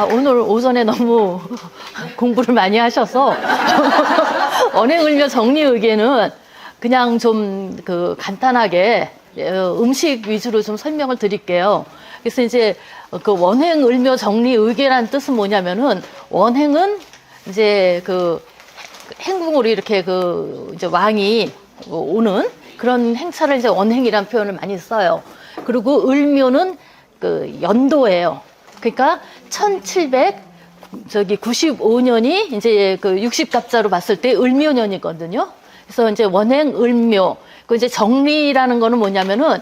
오늘 오전에 너무 공부를 많이 하셔서 언행을며 정리의계는 그냥 좀 간단하게 음식 위주로 좀 설명을 드릴게요. 그래서 이제 그 원행을며 정리의계란 뜻은 뭐냐면은 원행은 이제 행궁으로 이렇게 이제 왕이 오는 그런 행차를 이제 원행이라는 표현을 많이 써요. 그리고 을묘는 연도예요. 그러니까 1795년이 이제 60갑자로 봤을 때 을묘년이거든요. 그래서 이제 원행, 을묘. 이제 정리라는 거는 뭐냐면은,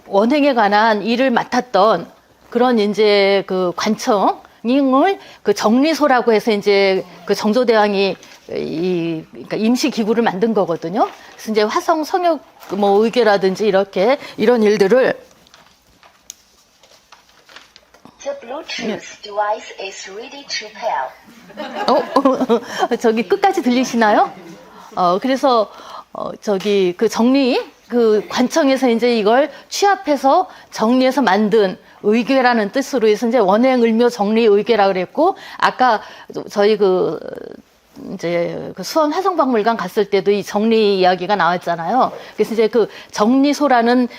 원행에 관한 일을 맡았던 그런 이제 관청을 정리소라고 해서 이제 정조대왕이 그러니까 임시기구를 만든 거거든요. 그래서 이제 화성 성역 의궤라든지 이런 일들을 The Bluetooth device is ready to pair. 저기 끝까지 들리시나요? 그래서 정리 관청에서 이제 이걸 취합해서 정리해서 만든 의궤라는 뜻으로 해서 이제 원행을묘 정리의궤라 그랬고, 아까 저희 이제 수원 화성박물관 갔을 때도 이 정리 이야기가 나왔잖아요. 그래서 이제 정리소라는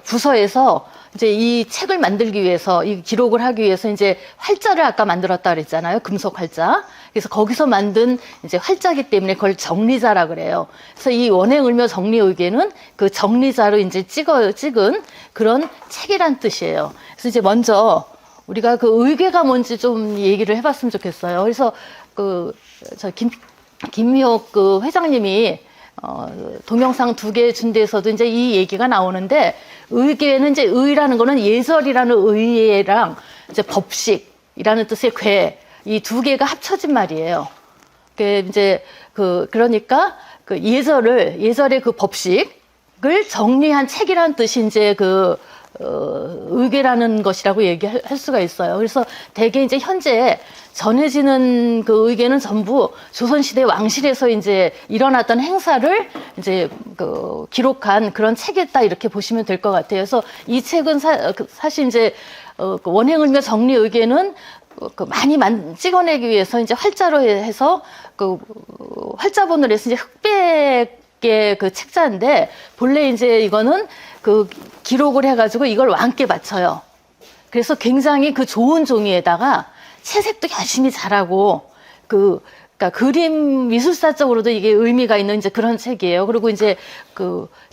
부서에서 이제 이 책을 만들기 위해서, 이 기록을 하기 위해서 이제 활자를 아까 만들었다 그랬잖아요. 금속 활자. 그래서 거기서 만든 이제 활자기 때문에 그걸 정리자라 그래요. 그래서 이 원행을묘 정리의궤는 그 정리자로 이제 찍은 그런 책이란 뜻이에요. 그래서 이제 먼저 우리가 의궤가 뭔지 좀 얘기를 해봤으면 좋겠어요. 그래서 김미옥 회장님이 동영상 2개 준 데에서도 이제 이 얘기가 나오는데, 의궤는 이제 의라는 거는 예절이라는 의랑 이제 법식이라는 뜻의 궤, 이 2개가 합쳐진 말이에요. 이제 그러니까 예절의 법식을 정리한 책이라는 뜻이 이제 의궤라는 것이라고 얘기할 수가 있어요. 그래서 대개 이제 현재 전해지는 의궤는 전부 조선시대 왕실에서 이제 일어났던 행사를 이제 기록한 그런 책이다, 이렇게 보시면 될 것 같아요. 그래서 이 책은 사실 이제 원행을묘 정리의궤는 많이 찍어내기 위해서 이제 활자로 해서 활자본으로 해서 이제 흑백의 책자인데, 본래 이제 이거는 기록을 해가지고 이걸 왕께 바쳐요. 그래서 굉장히 좋은 종이에다가 채색도 열심히 잘하고, 그러니까 그림 미술사적으로도 이게 의미가 있는 이제 그런 책이에요. 그리고 이제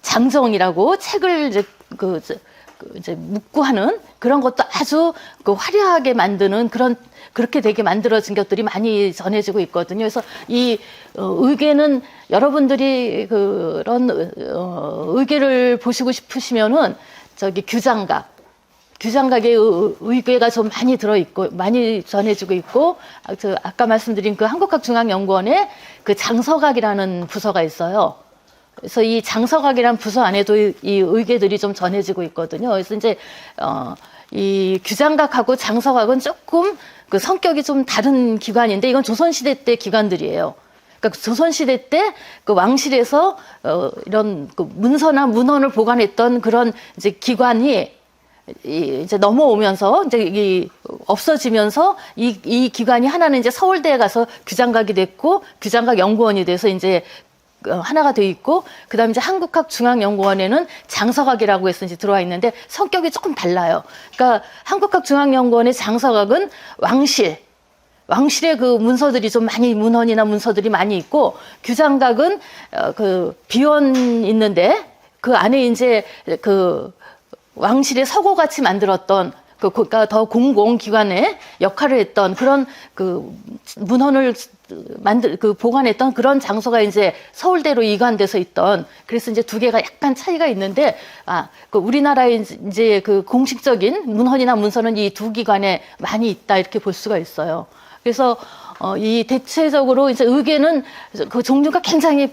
장정이라고 책을 이제 묵고 하는 그런 것도 아주 화려하게 만드는 그렇게 되게 만들어진 것들이 많이 전해지고 있거든요. 그래서 이 의궤는 여러분들이 그런 의궤를 보시고 싶으시면은 규장각의 의궤가 좀 많이 들어있고, 많이 전해지고 있고, 아까 말씀드린 한국학중앙연구원에 장서각이라는 부서가 있어요. 그래서 이 장서각이라는 부서 안에도 이 의궤들이 좀 전해지고 있거든요. 그래서 이제, 이 규장각하고 장서각은 조금 성격이 좀 다른 기관인데, 이건 조선시대 때 기관들이에요. 그러니까 조선시대 때 왕실에서, 이런 문서나 문헌을 보관했던 그런 이제 기관이 이제 넘어오면서 이제 없어지면서 이 기관이 하나는 이제 서울대에 가서 규장각이 됐고, 규장각 연구원이 돼서 이제 하나가 돼 있고, 그다음에 이제 한국학중앙연구원에는 장서각이라고 해서 이제 들어와 있는데 성격이 조금 달라요. 그러니까 한국학중앙연구원의 장서각은 왕실의 문서들이 좀 많이, 문헌이나 문서들이 많이 있고, 규장각은 비원 있는데 그 안에 이제 왕실의 서고같이 만들었던 그러니까 더 공공기관의 역할을 했던 그런 문헌을 보관했던 그런 장소가 이제 서울대로 이관돼서 있던, 그래서 이제 2개가 약간 차이가 있는데, 우리나라의 이제 공식적인 문헌이나 문서는 이 2기관에 많이 있다, 이렇게 볼 수가 있어요. 그래서 이 대체적으로 이제 의궤는 종류가 굉장히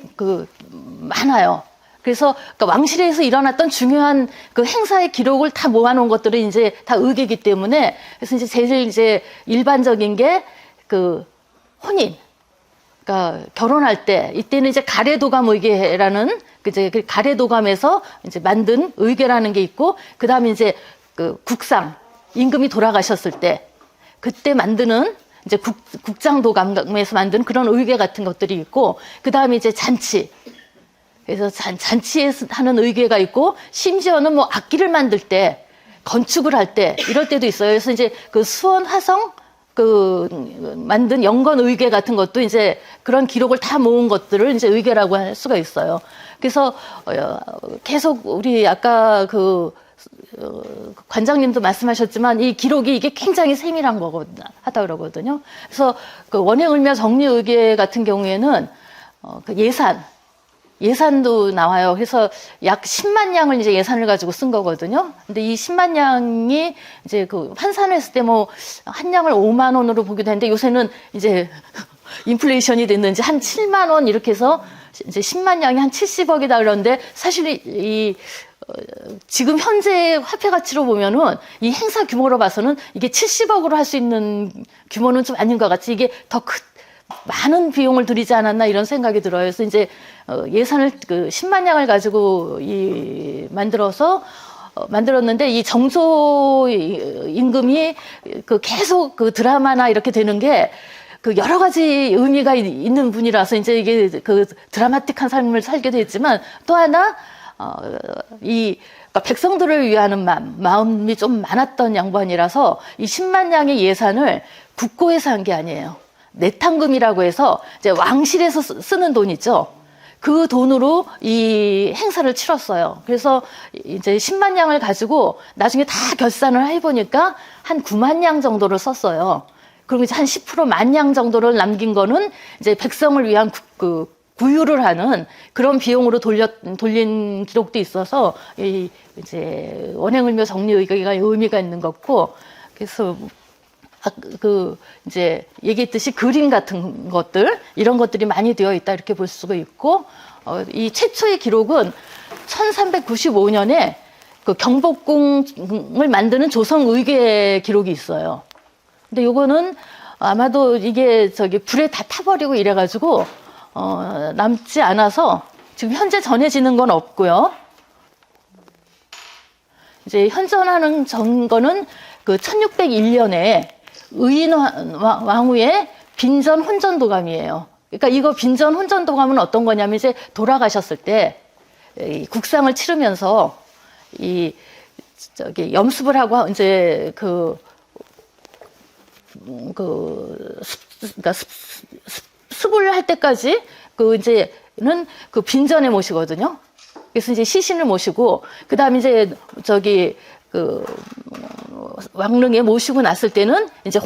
많아요. 그래서 왕실에서 일어났던 중요한 행사의 기록을 다 모아놓은 것들은 이제 다 의궤이기 때문에, 그래서 이제 제일 이제 일반적인 게 혼인, 그러니까 결혼할 때, 이때는 이제 가래도감 의궤라는 이제 가래도감에서 이제 만든 의궤라는 게 있고, 그 다음에 이제 국상, 임금이 돌아가셨을 때 그때 만드는 이제 국장도감에서 만든 그런 의궤 같은 것들이 있고, 그 다음에 이제 잔치. 그래서 잔치에 하는 의궤가 있고, 심지어는 뭐 악기를 만들 때, 건축을 할 때, 이럴 때도 있어요. 그래서 이제 그 수원 화성 만든 영건 의궤 같은 것도 이제 그런 기록을 다 모은 것들을 이제 의궤라고 할 수가 있어요. 그래서 계속 우리 아까 관장님도 말씀하셨지만 이 기록이 이게 굉장히 세밀한 하다 그러거든요. 그래서 그 원행을며 정리의궤 같은 경우에는 그 예산도 나와요. 그래서 약 10만 양을 이제 예산을 가지고 쓴 거거든요. 근데 이 10만 양이 이제 그 환산했을 때 뭐 한 양을 5만 원으로 보기도 했는데, 요새는 이제 인플레이션이 됐는지 한 7만 원 이렇게 해서 이제 10만 양이 한 70억이다 그러는데, 사실 지금 현재 화폐 가치로 보면은 이 행사 규모로 봐서는 이게 70억으로 할 수 있는 규모는 좀 아닌 것 같이, 이게 더 많은 비용을 들이지 않았나 이런 생각이 들어요. 그래서 이제 예산을 10만 양을 가지고 만들었는데, 이 정조 임금이 계속 드라마나 이렇게 되는 게 여러 가지 의미가 있는 분이라서 이제 이게 드라마틱한 삶을 살기도 했지만, 또 하나 그러니까 백성들을 위하는 마음이 좀 많았던 양반이라서 이 10만 양의 예산을 국고에서 한 게 아니에요. 내탕금이라고 해서 이제 왕실에서 쓰는 돈 있죠. 그 돈으로 이 행사를 치렀어요. 그래서 이제 10만 양을 가지고 나중에 다 결산을 해보니까 한 9만 양 정도를 썼어요. 그리고 이제 한 10% 1만 양 정도를 남긴 거는 이제 백성을 위한 구유를 하는 그런 비용으로 돌린 기록도 있어서 이제 원행을며 정리의궤가 의미가 있는 거고, 그래서 이제 얘기했듯이 그림 같은 것들, 이런 것들이 많이 되어 있다 이렇게 볼 수가 있고, 이 최초의 기록은 1395년에 경복궁을 만드는 조성의궤 기록이 있어요. 근데 요거는 아마도 이게 불에 다 타버리고 이래가지고 남지 않아서 지금 현재 전해지는 건 없고요. 이제 현존하는 거는 1601년에 의인 왕후의 빈전 혼전도감이에요. 그러니까 이거 빈전 혼전도감은 어떤 거냐면, 이제 돌아가셨을 때 이 국상을 치르면서 염습을 하고 이제 그러니까 습을 할 때까지 이제는 빈전에 모시거든요. 그래서 이제 시신을 모시고, 그 다음에 이제 왕릉에 모시고 났을 때는 이제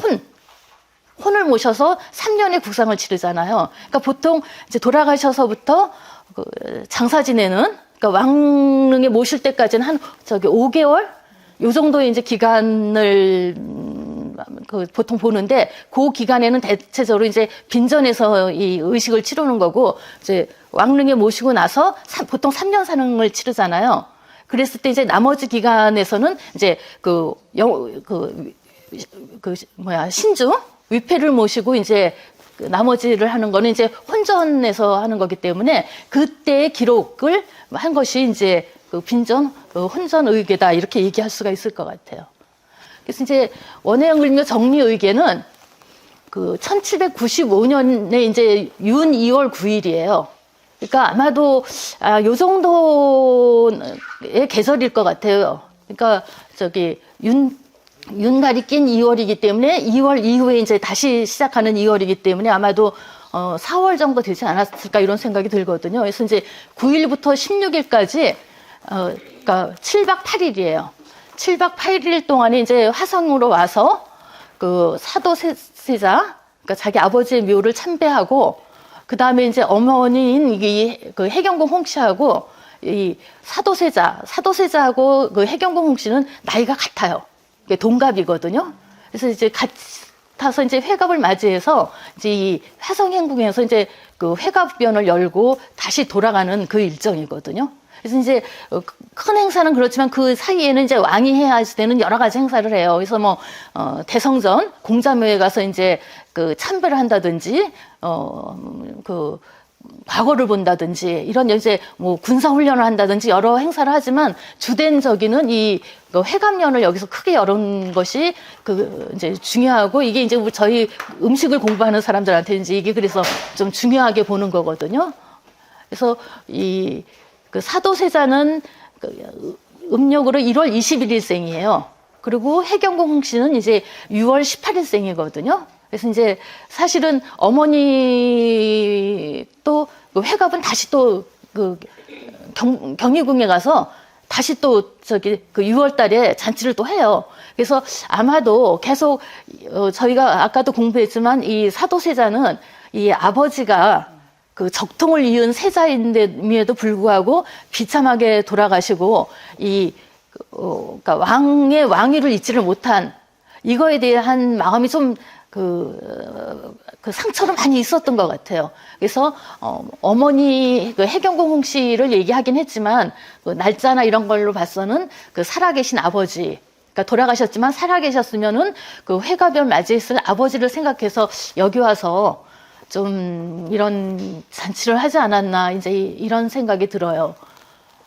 혼을 모셔서 3년의 국상을 치르잖아요. 그러니까 보통 이제 돌아가셔서부터 장사 지내는, 그러니까 왕릉에 모실 때까지는 한 5개월 요 정도의 이제 기간을 보통 보는데, 그 기간에는 대체적으로 이제 빈전에서 이 의식을 치르는 거고, 이제 왕릉에 모시고 나서 보통 3년 산흥을 치르잖아요. 그랬을 때 이제 나머지 기간에서는 이제 신주 위패를 모시고 이제 나머지를 하는 거는 이제 혼전에서 하는 거기 때문에, 그때의 기록을 한 것이 이제 빈전 혼전의궤다 이렇게 얘기할 수가 있을 것 같아요. 그래서 이제 원행을며 정리의궤는 1795년에 이제 윤 2월 9일이에요. 그러니까 아마도 요 정도의 계절일 것 같아요. 그러니까 윤달이 낀 2월이기 때문에 2월 이후에 이제 다시 시작하는 2월이기 때문에 아마도 4월 정도 되지 않았을까 이런 생각이 들거든요. 그래서 이제 9일부터 16일까지 그러니까 7박 8일이에요. 7박 8일 동안에 이제 화성으로 와서 사도세자, 그러니까 자기 아버지의 묘를 참배하고, 그 다음에 이제 어머니인 해경궁 홍씨하고 이 사도세자하고 해경궁 홍씨는 나이가 같아요. 동갑이거든요. 그래서 이제 같아서 이제 회갑을 맞이해서 이제 이 화성행궁에서 이제 회갑변을 열고 다시 돌아가는 그 일정이거든요. 그래서 이제 큰 행사는 그렇지만 그 사이에는 이제 왕이 해야 할 때는 여러 가지 행사를 해요. 그래서 뭐 대성전 공자묘에 가서 이제 참배를 한다든지 과거를 본다든지 이런 이제 뭐 군사 훈련을 한다든지 여러 행사를 하지만 주된 저기는 이 회감년을 여기서 크게 여는 것이 그 이제 중요하고 이게 이제 저희 음식을 공부하는 사람들한테 이제 이게 그래서 좀 중요하게 보는 거거든요. 그래서 이 그 사도세자는 그 음력으로 1월 21일생이에요. 그리고 해경공 홍씨는 이제 6월 18일생이거든요. 그래서 이제 사실은 어머니 또 그 회갑은 다시 또 그 경희궁에 가서 다시 또 저기 그 6월 달에 잔치를 또 해요. 그래서 아마도 계속 저희가 아까도 공부했지만 이 사도세자는 이 아버지가 그 적통을 이은 세자임에도 불구하고 비참하게 돌아가시고 이 그러니까 왕의 왕위를 잊지를 못한 이거에 대한 마음이 좀 그 상처로 많이 있었던 것 같아요. 그래서 어머니 그 해경공 홍씨를 얘기하긴 했지만 그 날짜나 이런 걸로 봐서는 그 살아계신 아버지, 그러니까 돌아가셨지만 살아계셨으면은 그 회가별 맞이했을 아버지를 생각해서 여기 와서 좀 이런 잔치를 하지 않았나 이제 이런 생각이 들어요.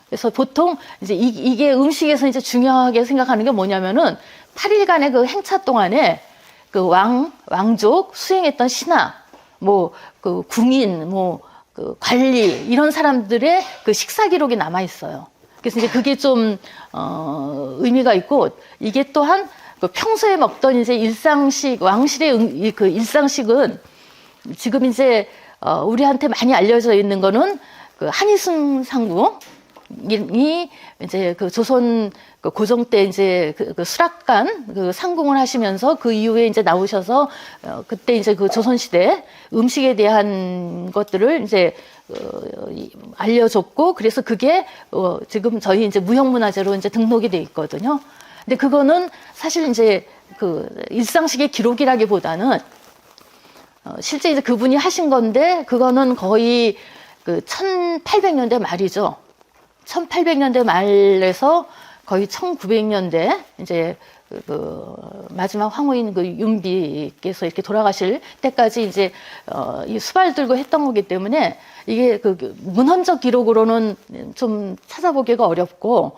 그래서 보통 이제 이게 음식에서 이제 중요하게 생각하는 게 뭐냐면은 8일간의 그 행차 동안에 그 왕족 수행했던 신하, 뭐 그 궁인, 뭐 그 관리 이런 사람들의 그 식사 기록이 남아 있어요. 그래서 이제 그게 좀 의미가 있고 이게 또한 그 평소에 먹던 이제 일상식 왕실의 그 일상식은 지금 이제 우리한테 많이 알려져 있는 거는 그 한희순 상궁이 이제 그 조선 그 고종 때 이제 그 수락관 그 상궁을 하시면서 그 이후에 이제 나오셔서 그때 이제 그 조선 시대 음식에 대한 것들을 이제 알려줬고 그래서 그게 지금 저희 이제 무형문화재로 이제 등록이 돼 있거든요. 근데 그거는 사실 이제 그 일상식의 기록이라기보다는 실제 이제 그분이 하신 건데 그거는 거의 그 1800년대 말이죠. 1800년대 말에서 거의 1900년대 이제 그 마지막 황후인 그 윤비께서 이렇게 돌아가실 때까지 이제 이 수발 들고 했던 거기 때문에 이게 그 문헌적 기록으로는 좀 찾아보기가 어렵고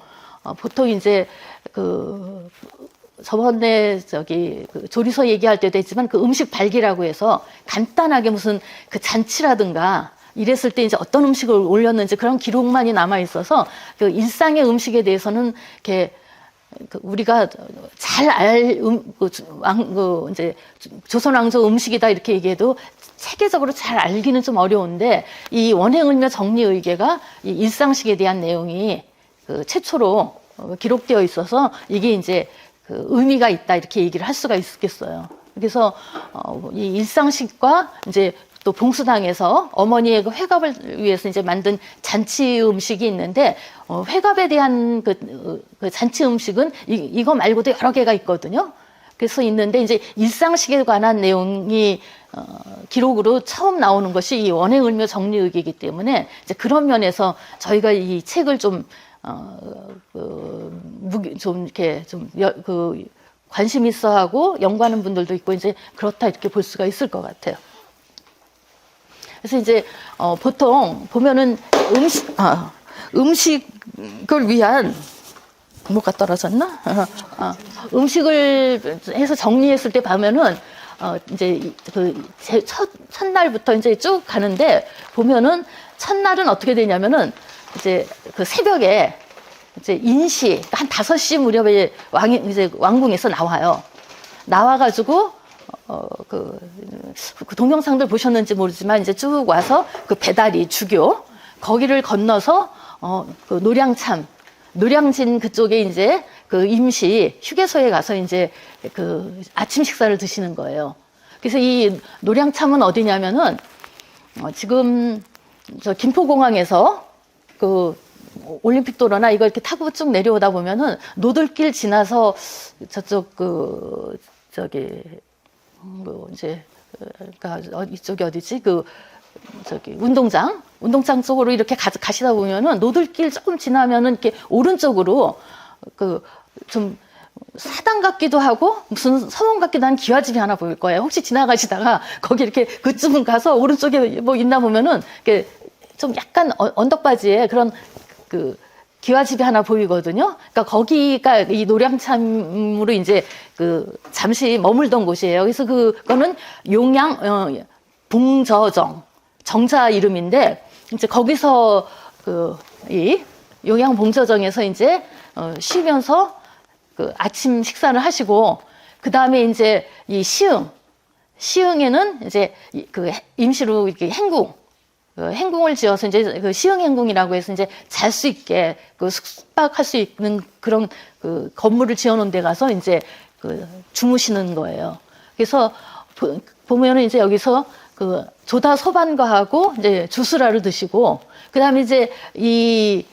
보통 이제 그 저번에 저기 그 조리서 얘기할 때도 했지만 그 음식 발기라고 해서 간단하게 무슨 그 잔치라든가 이랬을 때 이제 어떤 음식을 올렸는지 그런 기록만이 남아 있어서 그 일상의 음식에 대해서는 이렇게 그 우리가 잘 이제 조선 왕조 음식이다 이렇게 얘기해도 체계적으로 잘 알기는 좀 어려운데 이 원행을며 정리의계가 이 일상식에 대한 내용이 그 최초로 기록되어 있어서 이게 이제 그 의미가 있다 이렇게 얘기를 할 수가 있겠어요. 그래서 이 일상식과 이제 또 봉수당에서 어머니의 그 회갑을 위해서 이제 만든 잔치 음식이 있는데 회갑에 대한 그 잔치 음식은 이거 말고도 여러 개가 있거든요. 그래서 있는데 이제 일상식에 관한 내용이 기록으로 처음 나오는 것이 이 원행을묘 정리의기이기 때문에 이제 그런 면에서 저희가 이 책을 좀 이렇게 그 관심 있어하고 연구하는 분들도 있고 이제 그렇다 이렇게 볼 수가 있을 것 같아요. 그래서 이제 보통 보면은 음식을 위한 뭐가 떨어졌나? 음식을 해서 정리했을 때 보면은 이제 그 첫날부터 이제 쭉 가는데 보면은 첫날은 어떻게 되냐면은 이제 그 새벽에 이제 인시 한 5시 무렵에 이제 왕궁에서 나와요. 나와가지고 그 동영상들 보셨는지 모르지만 이제 쭉 와서 그 배다리 주교 거기를 건너서 그 노량진 그쪽에 이제 그 임시 휴게소에 가서 이제 그 아침 식사를 드시는 거예요. 그래서 이 노량참은 어디냐면은 지금 저 김포공항에서 그 올림픽도로나 이거 이렇게 타고 쭉 내려오다 보면은 노들길 지나서 저쪽 그 저기 뭐 이제 그러니까 이쪽이 어디지 그 저기 운동장 쪽으로 이렇게 가시다 보면은 노들길 조금 지나면은 이렇게 오른쪽으로 그 좀 사당 같기도 하고 무슨 서원 같기도 한 기와집이 하나 보일 거예요. 혹시 지나가시다가 거기 이렇게 그쯤 가서 오른쪽에 뭐 있나 보면은 이렇게 좀 약간 언덕바지에 그런 그 기와집이 하나 보이거든요. 그러니까 거기가 이 노량참으로 이제 그 잠시 머물던 곳이에요. 그래서 그거는 용양 봉저정 정자 이름인데 이제 거기서 이 용양 봉저정에서 이제 쉬면서 그 아침 식사를 하시고 그 다음에 이제 이 시흥에는 이제 그 임시로 이렇게 행궁을 지어서 이제 그 시흥행궁이라고 해서 이제 잘 수 있게 그 숙박할 수 있는 그런 그 건물을 지어놓은 데 가서 이제 그 주무시는 거예요. 그래서 보면은 이제 여기서 그 조다 소반과하고 이제 주스라를 드시고 그 다음에 이제 이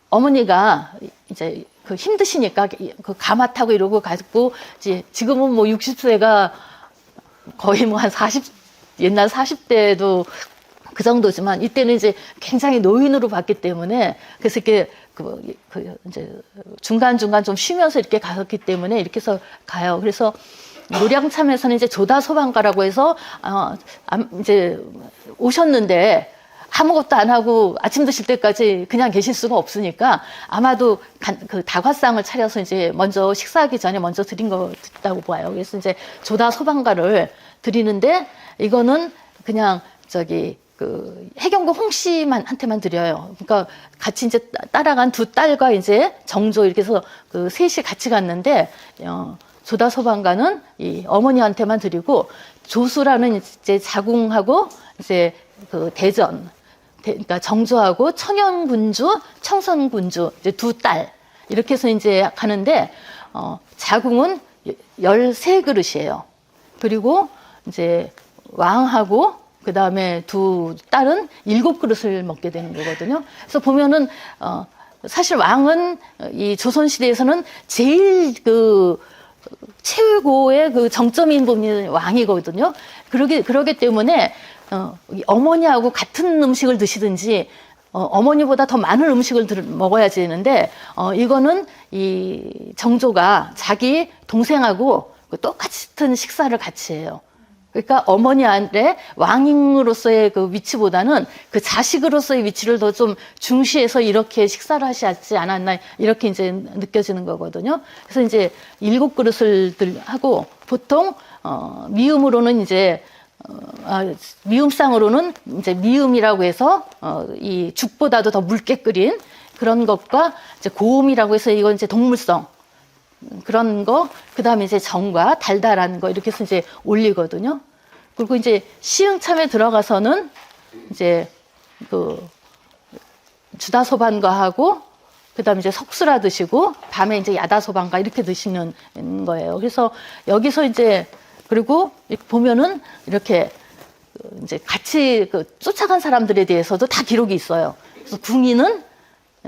어머니가 이제 그 힘드시니까 그 가마 타고 이러고 가지고 이제 지금은 뭐 60세가 거의 뭐 한 40, 옛날 40대도 그 정도지만 이때는 이제 굉장히 노인으로 봤기 때문에 그래서 이렇게 이제 중간중간 좀 쉬면서 이렇게 갔기 때문에 이렇게 해서 가요. 그래서 노량참에서는 이제 조다소방가라고 해서 이제 오셨는데 아무것도 안 하고 아침 드실 때까지 그냥 계실 수가 없으니까 아마도 그 다과상을 차려서 이제 먼저 식사하기 전에 먼저 드린 거다고 봐요. 그래서 이제 조다 소방가를 드리는데 이거는 그냥 그 해경고 홍씨한테만 드려요. 그러니까 같이 이제 따라간 두 딸과 이제 정조 이렇게 해서 그 셋이 같이 갔는데 조다 소방가는 이 어머니한테만 드리고 조수라는 이제 자궁하고 이제 그 대전 그러니까 정조하고 청현군주, 청선군주 이제 두 딸 이렇게 해서 이제 가는데 자궁은 13그릇이에요. 그리고 이제 왕하고 그 다음에 두 딸은 7그릇을 먹게 되는 거거든요. 그래서 보면은 사실 왕은 이 조선시대에서는 제일 그 최고의 그 정점인 분이 왕이거든요. 그러기 때문에 어머니하고 같은 음식을 드시든지 어머니보다 더 많은 음식을 먹어야 되는데 이거는 이 정조가 자기 동생하고 똑같은 식사를 같이 해요. 그러니까 어머니 안에 왕으로서의 그 위치보다는 그 자식으로서의 위치를 더 좀 중시해서 이렇게 식사를 하시지 않았나 이렇게 이제 느껴지는 거거든요. 그래서 이제 7그릇을 하고 보통 미음으로는 이제 미음상으로는 이제 미음이라고 해서 이 죽보다도 더 묽게 끓인 그런 것과 이제 고음이라고 해서 이건 이제 동물성 그런 거, 그 다음에 이제 정과 달달한 거 이렇게 해서 이제 올리거든요. 그리고 이제 시흥참에 들어가서는 이제 그 주다소반과 하고 그 다음에 이제 석수라 드시고 밤에 이제 야다소반과 이렇게 드시는 거예요. 그래서 여기서 이제 그리고 보면은 이렇게 이제 같이 그 쫓아간 사람들에 대해서도 다 기록이 있어요. 그래서 궁인은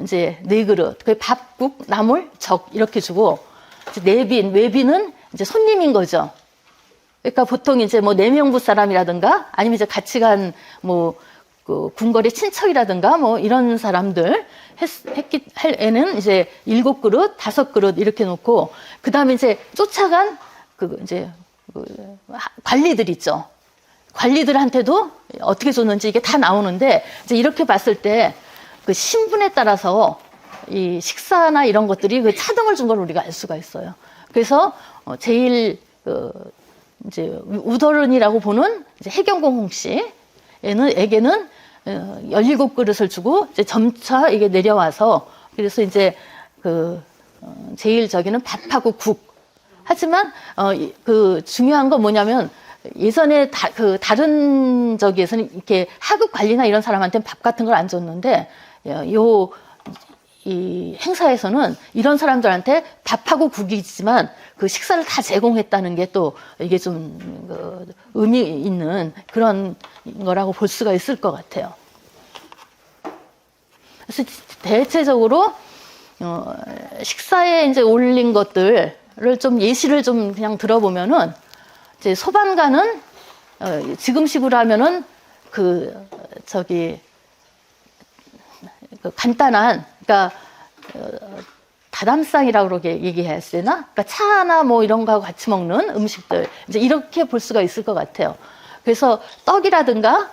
이제 4그릇, 그 밥국, 나물, 적 이렇게 주고 외비는 이제 손님인 거죠. 그러니까 보통 이제 뭐 내명부 사람이라든가 아니면 이제 같이 간 뭐 그 궁궐의 친척이라든가 뭐 이런 사람들 할 애는 이제 7그릇, 5그릇 이렇게 놓고 그 다음에 이제 쫓아간 이제 관리들 있죠. 관리들한테도 어떻게 줬는지 이게 다 나오는데 이제 이렇게 봤을 때 그 신분에 따라서 이 식사나 이런 것들이 그 차등을 준 걸 우리가 알 수가 있어요. 그래서 제일 이제 우더른이라고 보는 이제 해경공 홍씨에게는 17그릇을 주고 이제 점차 이게 내려와서 그래서 이제 제일 저기는 밥하고 국. 하지만 그 중요한 건 뭐냐면 예전에 다른 저기에서는 이렇게 하급 관리나 이런 사람한테는 밥 같은 걸 안 줬는데 이 행사에서는 이런 사람들한테 밥하고 국이지만 그 식사를 다 제공했다는 게 또 이게 좀 의미 있는 그런 거라고 볼 수가 있을 것 같아요. 그래서 대체적으로 식사에 이제 올린 것들을 좀 예시를 좀 그냥 들어보면은 이제 소반가는 지금식으로 하면은 간단한 그러니까 다담상이라고 그렇게 얘기해야 되나? 그러니까 차나 뭐 이런 거하고 같이 먹는 음식들. 이제 이렇게 볼 수가 있을 것 같아요. 그래서 떡이라든가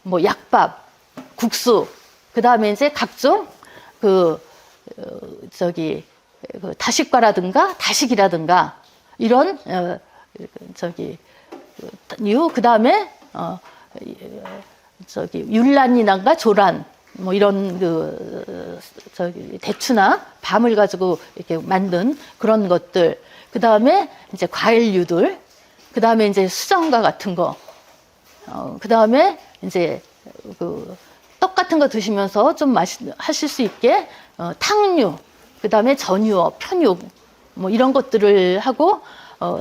뭐 약밥, 국수, 그 다음에 이제 각종 그 다식과라든가 다식이라든가 이런 그 다음에 율란이나가 조란 뭐 이런 대추나 밤을 가지고 이렇게 만든 그런 것들, 그 다음에 이제 과일류들, 그 다음에 이제 수정과 같은 거, 그 다음에 이제 떡 같은 거 드시면서 좀 하실 수 있게 탕류, 그 다음에 전유어, 편육 뭐 이런 것들을 하고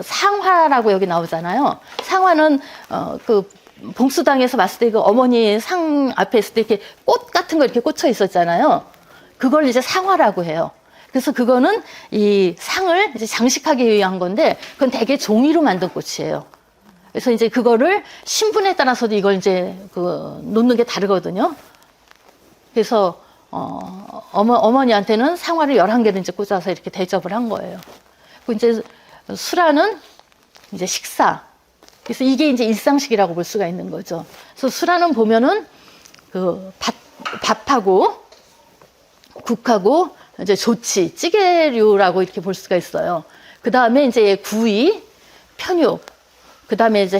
상화라고 여기 나오잖아요. 상화는 봉수당에서 봤을 때 그 어머니 상 앞에 있을 때 이렇게 꽃 같은 거 이렇게 꽂혀 있었잖아요. 그걸 이제 상화라고 해요. 그래서 그거는 이 상을 이제 장식하기 위한 건데, 그건 되게 종이로 만든 꽃이에요. 그래서 이제 그거를 신분에 따라서도 이걸 이제 놓는 게 다르거든요. 그래서 어머니한테는 상화를 11개를 이제 꽂아서 이렇게 대접을 한 거예요. 그 이제 수라는 이제 식사. 그래서 이게 이제 일상식이라고 볼 수가 있는 거죠. 그래서 수라는 보면은 밥하고 국하고 이제 조치, 찌개류라고 이렇게 볼 수가 있어요. 그 다음에 이제 구이, 편육, 그 다음에 이제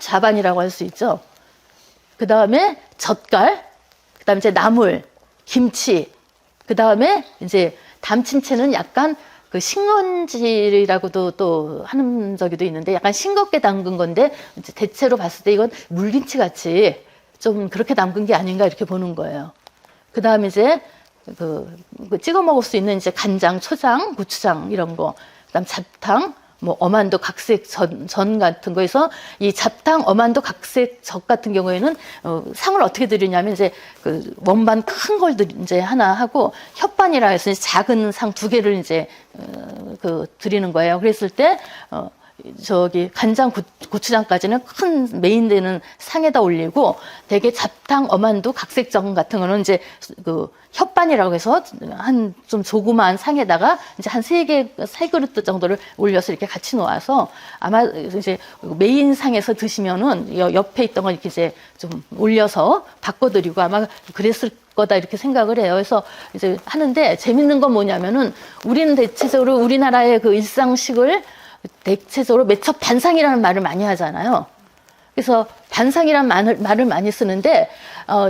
자반이라고 할 수 있죠. 그 다음에 젓갈, 그 다음에 이제 나물, 김치, 그 다음에 이제 담친 채는 약간 신건지라고도 또 하는 저기도 있는데, 약간 싱겁게 담근 건데, 이제 대체로 봤을 때 이건 물김치 같이 좀 그렇게 담근 게 아닌가 이렇게 보는 거예요. 그 다음에 이제 찍어 먹을 수 있는 이제 간장, 초장, 고추장 이런 거, 그다음 잡탕, 뭐 어만도 각색 전 같은 거에서 이 잡탕, 어만도 각색 젓 같은 경우에는 상을 어떻게 드리냐면 이제 원반 큰 걸 이제 하나 하고 혓반이라 해서 이제 작은 상 2개를 이제 드리는 거예요. 그랬을 때 간장, 고추장까지는 큰 메인 되는 상에다 올리고, 대개 잡탕, 어만두, 각색전 같은 거는 이제 혓반이라고 해서 좀 조그마한 상에다가 이제 한 3그릇 정도를 올려서 이렇게 같이 놓아서, 아마 이제 메인 상에서 드시면은 옆에 있던 걸 이렇게 이제 좀 올려서 바꿔드리고 아마 그랬을 거다 이렇게 생각을 해요. 그래서 이제 하는데, 재밌는 건 뭐냐면은 우리는 대체적으로 우리나라의 일상식을 대체적으로 매첩 반상이라는 말을 많이 하잖아요. 그래서 반상이라는 말을 많이 쓰는데,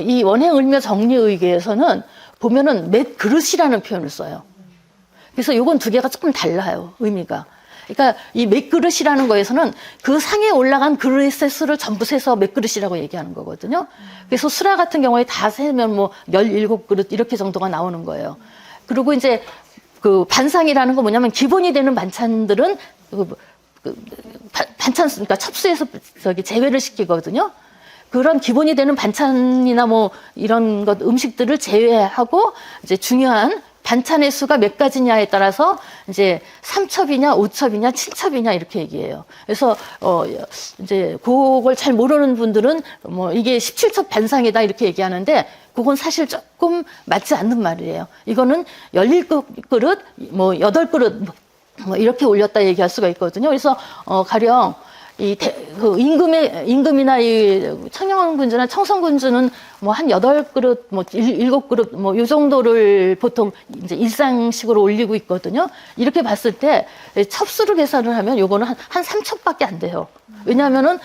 이 원행을묘 정리의계에서는 보면은 몇 그릇이라는 표현을 써요. 그래서 요건 2개가 조금 달라요, 의미가. 그러니까 이 몇 그릇이라는 거에서는 그 상에 올라간 그릇의 수를 전부 세서 몇 그릇이라고 얘기하는 거거든요. 그래서 수라 같은 경우에 다 세면 뭐 17그릇 이렇게 정도가 나오는 거예요. 그리고 이제 반상이라는 거 뭐냐면, 기본이 되는 반찬들은 반찬, 그러니까 첩수에서 제외를 시키거든요. 그런 기본이 되는 반찬이나 뭐 이런 음식들을 제외하고, 이제 중요한 반찬의 수가 몇 가지냐에 따라서 이제 3첩이냐, 5첩이냐, 7첩이냐 이렇게 얘기해요. 그래서 이제 그걸 잘 모르는 분들은 뭐 이게 17첩 반상이다 이렇게 얘기하는데, 그건 사실 조금 맞지 않는 말이에요. 이거는 17그릇, 뭐 8그릇 뭐 이렇게 올렸다 얘기할 수가 있거든요. 그래서 가령 임금이나 이 청영군주나 청성군주는 뭐 한 8그릇, 뭐 7그릇, 뭐 요 정도를 보통 이제 일상식으로 올리고 있거든요. 이렇게 봤을 때 첩수로 계산을 하면 요거는 한 3첩밖에 안 돼요. 왜냐하면은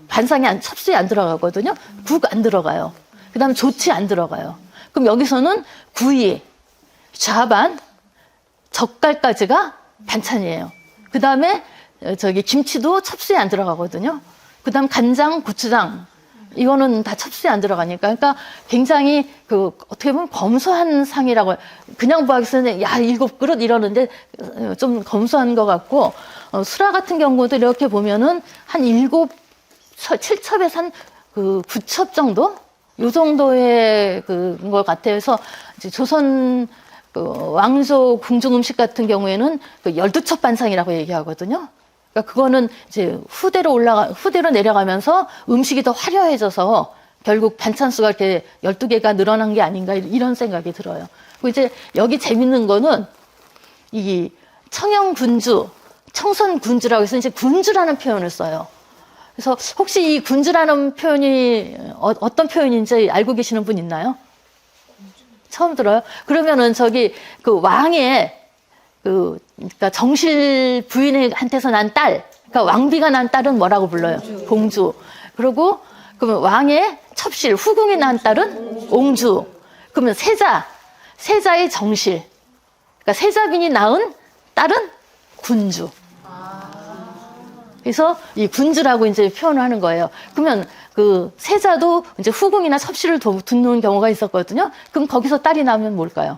반상에 첩수에 안 들어가거든요. 국 안 들어가요. 그 다음에 조치 안 들어가요. 그럼 여기서는 구이, 좌반, 젓갈까지가 반찬이에요. 그 다음에 김치도 첩수에 안 들어가거든요. 그 다음 간장, 고추장, 이거는 다 첩수에 안 들어가니까. 그러니까 굉장히 어떻게 보면 검소한 상이라고, 그냥 보기에는 야, 7그릇 이러는데 좀 검소한 것 같고, 수라 같은 경우도 이렇게 보면은 한 7첩에서 한 9첩 정도? 요 정도의 것 같아요. 그래서 이제 조선 왕조 궁중 음식 같은 경우에는 12첩 반상이라고 얘기하거든요. 그러니까 그거는 이제 후대로 내려가면서 음식이 더 화려해져서 결국 반찬 수가 이렇게 12개가 늘어난 게 아닌가 이런 생각이 들어요. 그리고 이제 여기 재밌는 거는 이 청영군주, 청선군주라고 해서 이제 군주라는 표현을 써요. 그래서 혹시 이 군주라는 표현이 어떤 표현인지 알고 계시는 분 있나요? 처음 들어요? 그러면은 저기 그 왕의 그러니까 정실 부인한테서 난 딸, 그러니까 왕비가 난 딸은 뭐라고 불러요? 공주. 그리고 그러면 왕의 첩실, 후궁이 난 딸은 옹주. 그러면 세자의 정실. 그러니까 세자빈이 낳은 딸은 군주. 그래서 이 군주라고 이제 표현을 하는 거예요. 그러면 그 세자도 이제 후궁이나 첩실을 두는 경우가 있었거든요. 그럼 거기서 딸이 나오면 뭘까요?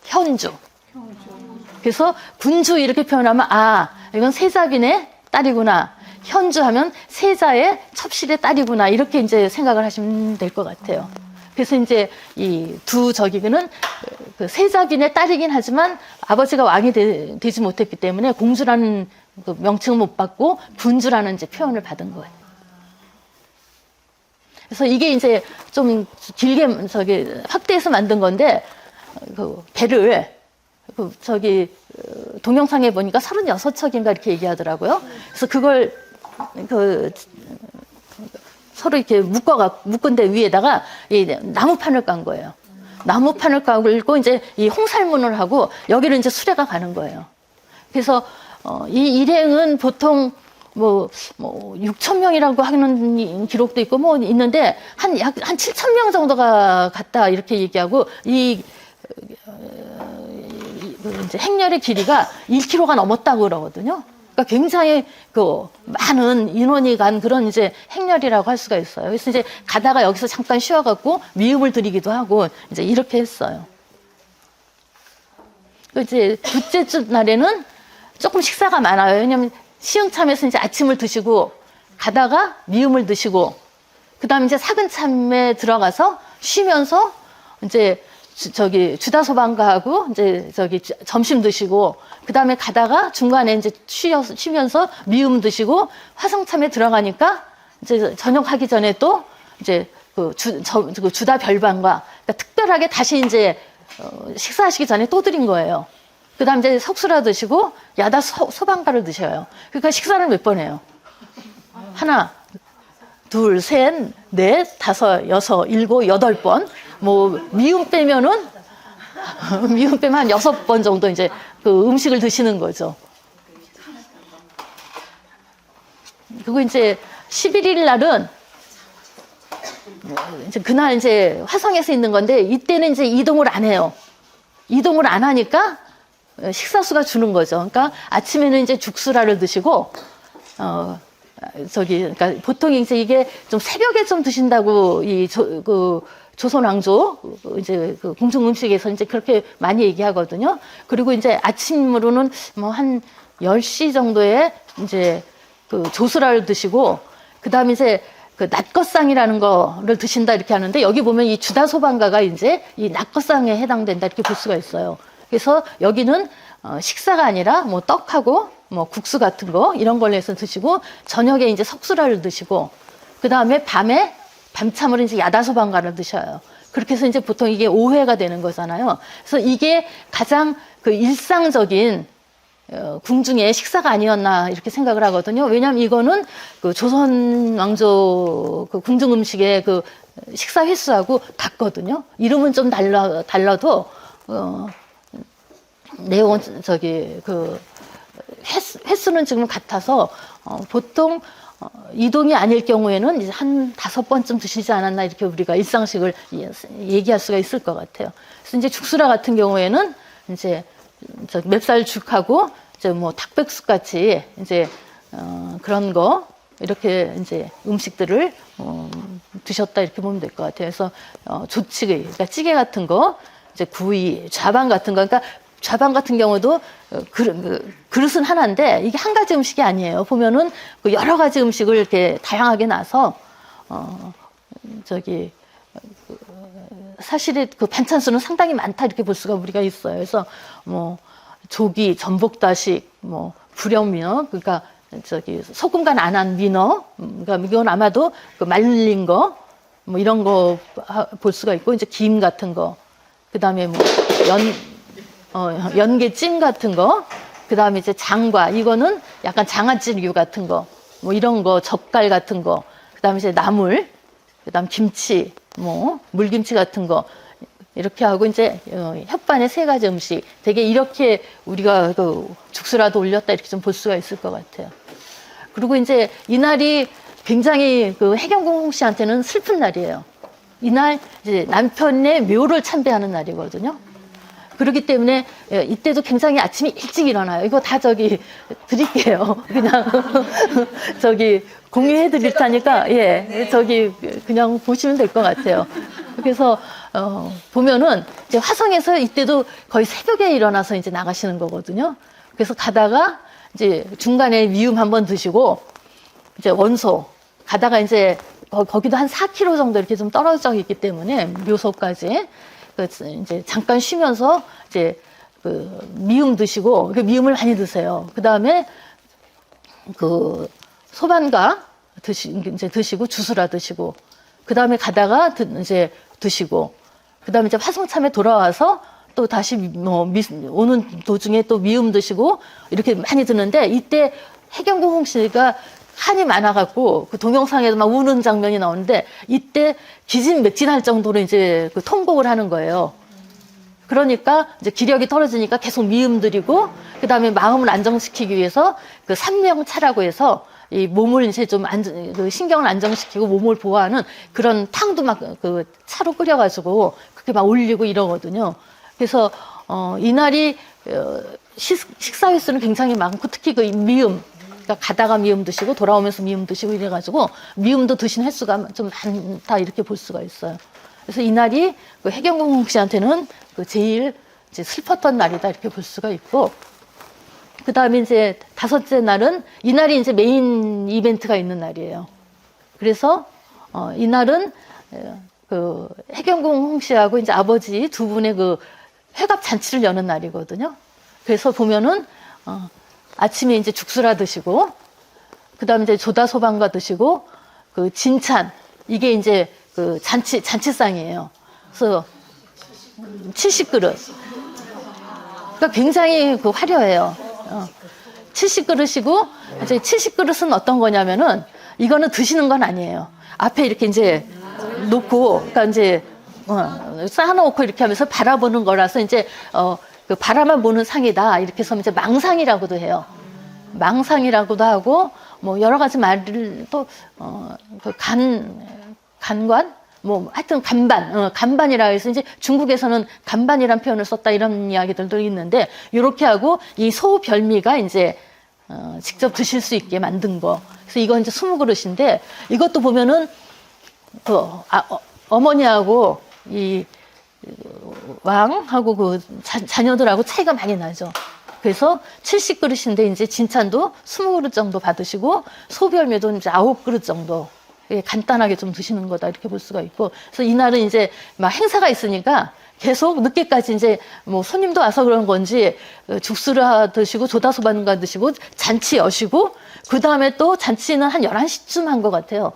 현주. 그래서 군주 이렇게 표현하면 이건 세자빈의 딸이구나. 현주하면 세자의 첩실의 딸이구나. 이렇게 이제 생각을 하시면 될 것 같아요. 그래서 이제 이 두 저기는 그 세자빈의 딸이긴 하지만 아버지가 왕이 되지 못했기 때문에 공주라는 그 명칭을 못 받고 군주라는 이제 표현을 받은 거예요. 그래서 이게 이제 좀 길게 저기 확대해서 만든 건데 그 배를 동영상에 보니까 36척인가 이렇게 얘기하더라고요. 그래서 그걸 서로 이렇게 묶은 데 위에다가 이 나무판을 깐 거예요. 나무판을 깔고 이제 이 홍살문을 하고 여기를 이제 수레가 가는 거예요. 그래서 이 일행은 보통 뭐 6천 명이라고 하는 기록도 있고 뭐 있는데 한 7천 명 정도가 갔다 이렇게 얘기하고 이제 행렬의 길이가 1km가 넘었다고 그러거든요. 그러니까 굉장히 많은 인원이 간 그런 이제 행렬이라고 할 수가 있어요. 그래서 이제 가다가 여기서 잠깐 쉬어갖고 미음을 드리기도 하고 이제 이렇게 했어요. 이제 둘째 주 날에는 조금 식사가 많아요. 왜냐면 시흥참에서 이제 아침을 드시고 가다가 미음을 드시고 그다음에 이제 사근참에 들어가서 쉬면서 이제 주다소방가하고 이제 점심 드시고 그다음에 가다가 중간에 이제 쉬면서 미음 드시고 화성참에 들어가니까 이제 저녁하기 전에 또 이제 주다 별반과 그러니까 특별하게 다시 이제 식사하시기 전에 또 드린 거예요. 그다음 이제 석수라 드시고 야다 소방가를 드셔요. 그러니까 식사를 몇 번 해요? 하나, 둘, 셋, 넷, 다섯, 여섯, 일곱, 8번. 뭐 미음 빼면 한 6번 정도 이제 그 음식을 드시는 거죠. 그리고 이제 11일 날은 이제 그날 이제 화성에서 있는 건데 이때는 이제 이동을 안 해요. 이동을 안 하니까 식사수가 주는 거죠. 그러니까 아침에는 이제 죽수라를 드시고 그러니까 보통 이제 이게 좀 새벽에 좀 드신다고 조선 왕조 이제 궁중 음식에서 이제 그렇게 많이 얘기하거든요. 그리고 이제 아침으로는 뭐 한 10시 정도에 이제 조수라를 드시고 그다음에 이제 낮것상이라는 거를 드신다 이렇게 하는데 여기 보면 이 주다소방가가 이제 이 낮것상에 해당된다 이렇게 볼 수가 있어요. 그래서 여기는 식사가 아니라 뭐 떡하고 뭐 국수 같은 거 이런 걸로 해서 드시고 저녁에 이제 석수라를 드시고 그다음에 밤참으로 이제 야다소방가를 드셔요. 그렇게 해서 이제 보통 이게 5회가 되는 거잖아요. 그래서 이게 가장 일상적인 궁중의 식사가 아니었나 이렇게 생각을 하거든요. 왜냐하면 이거는 조선 왕조 궁중 음식의 식사 횟수하고 같거든요. 이름은 좀 달라도 내용은 횟수는 지금 같아서 보통 이동이 아닐 경우에는 이제 한 5번쯤 드시지 않았나 이렇게 우리가 일상식을 얘기할 수가 있을 것 같아요. 그래서 이제 죽수라 같은 경우에는 이제 맵쌀죽하고 이제 뭐 닭백숙 같이 이제 그런 거 이렇게 이제 음식들을 드셨다 이렇게 보면 될 것 같아요. 그래서 조치기, 그러니까 찌개 같은 거, 이제 구이, 좌반 같은 거, 그러니까 좌반 같은 경우도 그릇은 하나인데 이게 한 가지 음식이 아니에요. 보면은 여러 가지 음식을 이렇게 다양하게 놔서 사실은 반찬 수는 상당히 많다 이렇게 볼 수가 우리가 있어요. 그래서 뭐 조기, 전복다식, 뭐 불영민어, 그러니까 소금간 안 한 민어, 그러니까 이건 아마도 말린 거, 뭐 이런 거 볼 수가 있고, 이제 김 같은 거, 그 다음에 뭐 연계찜 같은 거, 그 다음에 이제 장과, 이거는 약간 장아찌류 같은 거, 뭐 이런 거, 젓갈 같은 거, 그 다음에 이제 나물, 그 다음 김치, 뭐 물김치 같은 거, 이렇게 하고 이제 햇반의 세 가지 음식, 되게 이렇게 우리가 그 죽수라도 올렸다 이렇게 좀 볼 수가 있을 것 같아요. 그리고 이제 이날이 굉장히 그 해경궁 씨한테는 슬픈 날이에요. 이날 이제 남편의 묘를 참배하는 날이거든요. 그렇기 때문에 이때도 굉장히 아침에 일찍 일어나요. 이거 다 저기 드릴게요. 그냥 저기 공유해 드릴 테니까, 예, 저기 그냥 보시면 될 것 같아요. 그래서 보면은 이제 화성에서 이때도 거의 새벽에 일어나서 이제 나가시는 거거든요. 그래서 가다가 이제 중간에 미음 한번 드시고 이제 원소 가다가 이제 거기도 한 4km 정도 이렇게 좀 떨어져 있기 때문에 묘소까지 이제 잠깐 쉬면서 이제 그 미음 드시고, 그 미음을 많이 드세요. 그 다음에 그 소반가 이제 드시고 주스라 드시고, 그 다음에 가다가 이제 드시고, 그 다음에 이제 화성참에 돌아와서 또 다시 뭐 오는 도중에 또 미음 드시고 이렇게 많이 드는데, 이때 해경궁 씨가 한이 많아갖고 그 동영상에도 막 우는 장면이 나오는데, 이때 기진맥진할 정도로 이제 그 통곡을 하는 거예요. 그러니까 이제 기력이 떨어지니까 계속 미음 드리고, 그 다음에 마음을 안정시키기 위해서 그 삼명차라고 해서 이 몸을 이제 좀 그 신경을 안정시키고 몸을 보호하는 그런 탕도 막 그 차로 끓여가지고 그렇게 막 올리고 이러거든요. 그래서 이날이 식사 횟수는 굉장히 많고, 특히 그 미음, 그러니까 가다가 미음 드시고 돌아오면서 미음 드시고 이래가지고 미음도 드신 횟수가 좀 많다 이렇게 볼 수가 있어요. 그래서 이날이 그 해경궁 씨한테는 그 제일 이제 슬펐던 날이다 이렇게 볼 수가 있고, 그 다음에 이제 다섯째 날은 이날이 이제 메인 이벤트가 있는 날이에요. 그래서 이날은 그 해경궁 씨하고 이제 아버지 두 분의 그 회갑 잔치를 여는 날이거든요. 그래서 보면은 아침에 이제 죽수라 드시고, 그 다음에 이제 조다소방가 드시고, 그 진찬, 이게 이제 그 잔치상이에요. 그래서 70그릇. 그러니까 굉장히 그 화려해요. 70그릇이고, 이제 70그릇은 어떤 거냐면은, 이거는 드시는 건 아니에요. 앞에 이렇게 이제 놓고, 그러니까 이제 쌓아놓고 이렇게 하면서 바라보는 거라서 이제 그 바라만 보는 상이다 이렇게 해서 이제 망상이라고도 해요. 망상이라고도 하고, 뭐 여러 가지 말을 또 그 간관 뭐 하여튼 간반이라 해서 이제 중국에서는 간반이란 표현을 썼다 이런 이야기들도 있는데, 이렇게 하고 이 소별미가 이제 직접 드실 수 있게 만든 거. 그래서 이건 이제 20그릇인데, 이것도 보면은 그 어머니하고 이 왕하고 그 자녀들하고 차이가 많이 나죠. 그래서 70그릇인데 이제 진찬도 20그릇 정도 받으시고, 소별미도 이제 9그릇 정도 간단하게 좀 드시는 거다 이렇게 볼 수가 있고, 그래서 이날은 이제 막 행사가 있으니까 계속 늦게까지 이제 뭐 손님도 와서 그런 건지 죽수라 드시고 조다소반가 드시고 잔치 여시고, 그 다음에 또 잔치는 한 11시쯤 한 것 같아요.